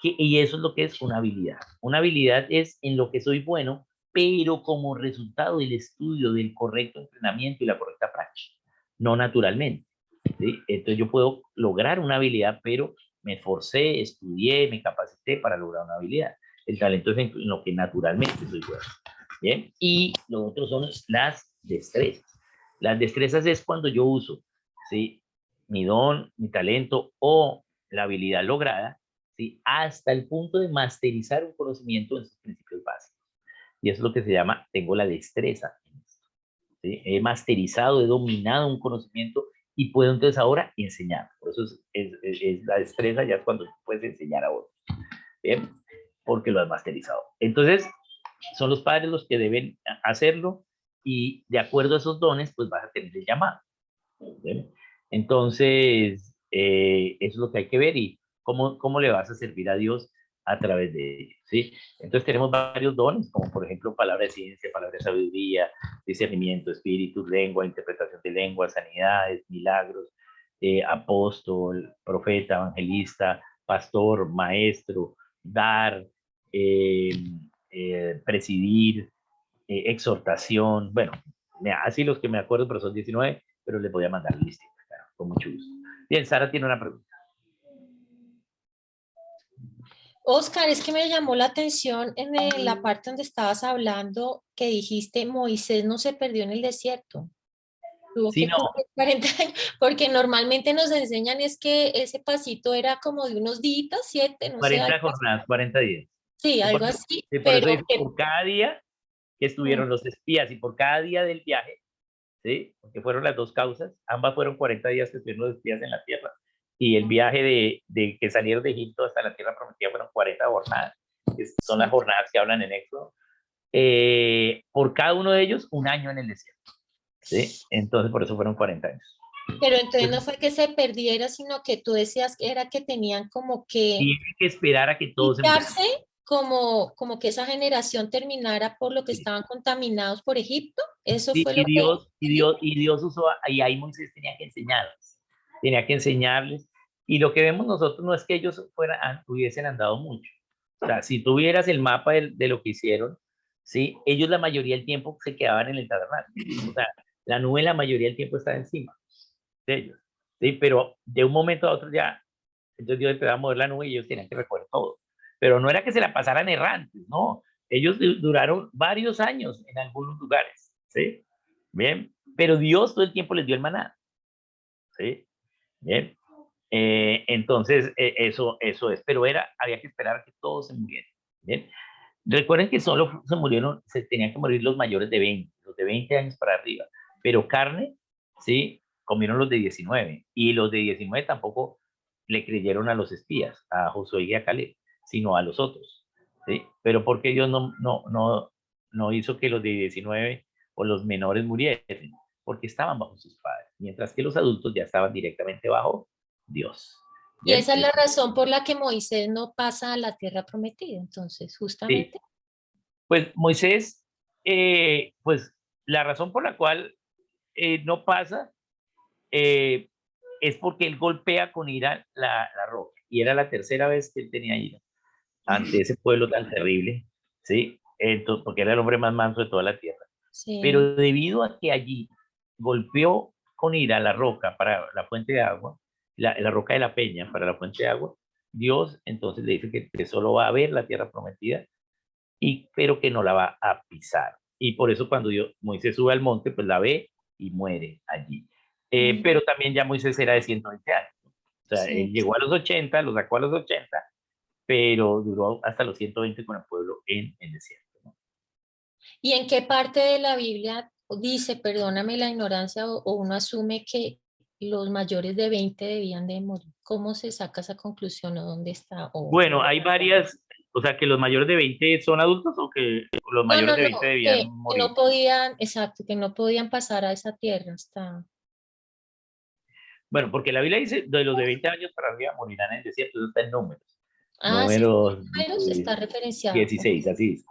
Y eso es lo que es una habilidad. Una habilidad es en lo que soy bueno, pero como resultado del estudio, del correcto entrenamiento y la correcta práctica, no naturalmente. ¿Sí? Entonces yo puedo lograr una habilidad, pero me esforcé, estudié, me capacité para lograr una habilidad. El talento es en lo que naturalmente soy bueno. ¿Bien? Y lo otro son las destrezas. Las destrezas es cuando yo uso, ¿sí?, mi don, mi talento o la habilidad lograda, ¿sí?, hasta el punto de masterizar un conocimiento en sus principios básicos. Y eso es lo que se llama, tengo la destreza en esto, ¿sí? He masterizado, he dominado un conocimiento y puedo entonces ahora enseñar. Por eso es la destreza, ya es cuando puedes enseñar a otros, ¿bien? Porque lo has masterizado. Entonces, son los padres los que deben hacerlo y de acuerdo a esos dones, pues vas a tener el llamado, ¿bien? Entonces, eso es lo que hay que ver y cómo le vas a servir a Dios a través de ellos, ¿sí? Entonces tenemos varios dones, como por ejemplo palabra de ciencia, palabra de sabiduría, discernimiento, espíritu, lengua, interpretación de lengua, sanidades, milagros, apóstol, profeta, evangelista, pastor, maestro, dar, presidir, exhortación, bueno, así los que me acuerdo, pero son 19, pero les voy a mandar lista, claro, con mucho gusto. Bien, Sara tiene una pregunta. Oscar, es que me llamó la atención en la parte donde estabas hablando que dijiste Moisés no se perdió en el desierto. Tuvo Sí, que no, cumplir 40 años, porque normalmente nos enseñan es que ese pasito era como de unos días, 7, no sé, 40 algo así. jornadas, 40 días. Sí, Y algo así, por eso pero dice, que por cada día que estuvieron los espías y por cada día del viaje, ¿sí? Porque fueron las dos causas, ambas fueron 40 días que estuvieron los espías en la tierra. Y el viaje de que salieron de Egipto hasta la tierra prometida fueron 40 jornadas, que son las sí. jornadas que hablan en Éxodo. Por cada uno de ellos, un año en el desierto, ¿sí? Entonces, por eso fueron 40 años. Pero entonces no fue que se perdiera, sino que tú decías que era que tenían como que Tiene que esperar a que todos se murieran. quitarse, como que esa generación terminara por lo que Sí. estaban contaminados por Egipto. Eso Sí, fue lo que... y Dios usó, y ahí Moisés tenía que enseñarles. Y lo que vemos nosotros no es que ellos hubiesen andado mucho. O sea, si tuvieras el mapa de lo que hicieron, ¿sí? Ellos la mayoría del tiempo se quedaban en el tabernáculo. O sea, la nube la mayoría del tiempo estaba encima de ellos, ¿sí? Pero de un momento a otro ya, entonces Dios empezó a mover la nube y ellos tenían que recoger todo. Pero no era que se la pasaran errantes, no. Ellos duraron varios años en algunos lugares, ¿sí? Bien, pero Dios todo el tiempo les dio el maná, ¿sí? Bien, entonces eso es, pero había que esperar a que todos se murieran, ¿bien? Recuerden que solo se tenían que morir los mayores de 20, los de 20 años para arriba, pero carne, ¿sí? Comieron los de 19, y los de 19 tampoco le creyeron a los espías, a Josué y a Caleb, sino a los otros, ¿sí? Pero porque Dios no hizo que los de 19 o los menores muriesen, porque estaban bajo sus padres, mientras que los adultos ya estaban directamente bajo Dios. Y ¿Bien? esa es la razón por la que Moisés no pasa a la tierra prometida, entonces, Sí. justamente. Pues Moisés, pues la razón por la cual no pasa es porque él golpea con ira la roca, y era la tercera vez que él tenía ira ante ese pueblo tan terrible, ¿sí? Entonces, porque era el hombre más manso de toda la tierra. Sí. Pero debido a que allí golpeó con ira la roca para la fuente de agua, la roca de la peña para la fuente de agua, Dios entonces le dice que solo va a ver la tierra prometida, pero que no la va a pisar. Y por eso cuando Moisés sube al monte, pues la ve y muere allí. Pero también ya Moisés era de 120 años. O sea, Sí. él llegó a los 80, lo sacó a los 80, pero duró hasta los 120 con el pueblo en el desierto, ¿no? ¿Y en qué parte de la Biblia dice, perdóname la ignorancia, o uno asume que los mayores de 20 debían de morir? ¿Cómo se saca esa conclusión o dónde está? Bueno, hay varias, o sea, que los mayores de 20 son adultos o que los No, mayores no, de no, 20 debían que morir. no podían, exacto, que no podían pasar a esa tierra hasta... Bueno, porque la Biblia dice de los de 20 años para arriba morirán en el desierto, eso está en números. Ah, sí, Números números está referenciado. 16, así es.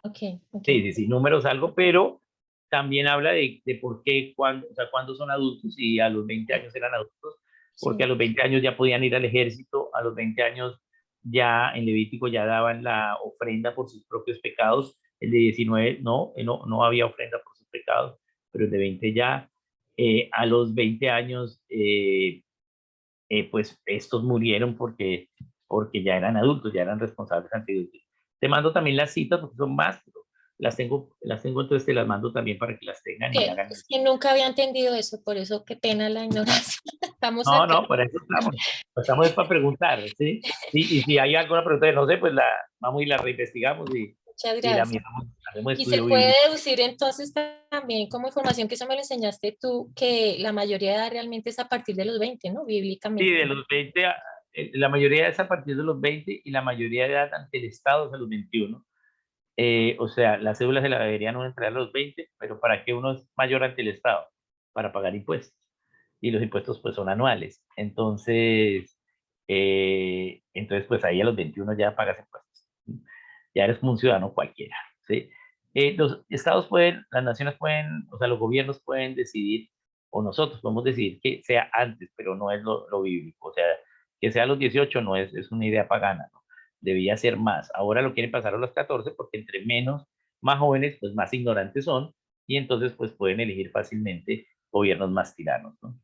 Ok, ok. Sí, sí, sí, números algo, pero también habla de por qué, o sea, cuándo son adultos, y a los 20 años eran adultos, porque a Sí. los 20 años ya podían ir al ejército, a los 20 años ya en Levítico ya daban la ofrenda por sus propios pecados, el de 19 no había ofrenda por sus pecados, pero el de 20 ya, a los 20 años, pues estos murieron porque ya eran adultos, ya eran responsables ante Dios. Te mando también las citas porque son más, pero las tengo, entonces te las mando también para que las tengan y hagan. Es que nunca había entendido eso, por eso qué pena la ignorancia. Estamos No, acá. no, para eso estamos. Estamos es para preguntar, ¿sí? Y si hay alguna pregunta que no sé, pues la vamos y la reinvestigamos Muchas y la gracias. miramos, hacemos Y se estudio puede bíblico. deducir entonces también como información que eso me lo enseñaste tú, que la mayoría de edad realmente es a partir de los 20, ¿no? Sí, Bíblicamente. de los 20, la mayoría es a partir de los 20 y la mayoría de edad ante el Estado es a los 21. O sea, las cédulas se la deberían uno entregar a los 20, pero ¿para qué uno es mayor ante el Estado? Para pagar impuestos. Y los impuestos pues son anuales. Entonces, Entonces, pues ahí a los 21 ya pagas impuestos. Ya eres como un ciudadano cualquiera, ¿sí? Los estados pueden, las naciones pueden, o sea, los gobiernos pueden decidir, o nosotros podemos decidir que sea antes, pero no es lo bíblico. O sea, que sea a los 18 no es una idea pagana, ¿no? Debía ser más. Ahora lo quieren pasar a los 14 porque entre menos, más jóvenes, pues más ignorantes son, y entonces pues pueden elegir fácilmente gobiernos más tiranos, ¿no?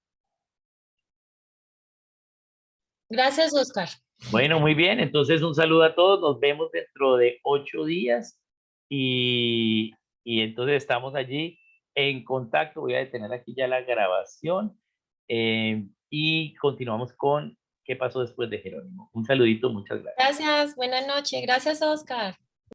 Gracias, Oscar. Bueno, muy bien. Entonces, un saludo a todos. Nos vemos dentro de 8 días y entonces estamos allí en contacto. Voy a detener aquí ya la grabación y continuamos con qué pasó después de Jerónimo. Un saludito, muchas gracias. Gracias, buenas noches. Gracias, Oscar.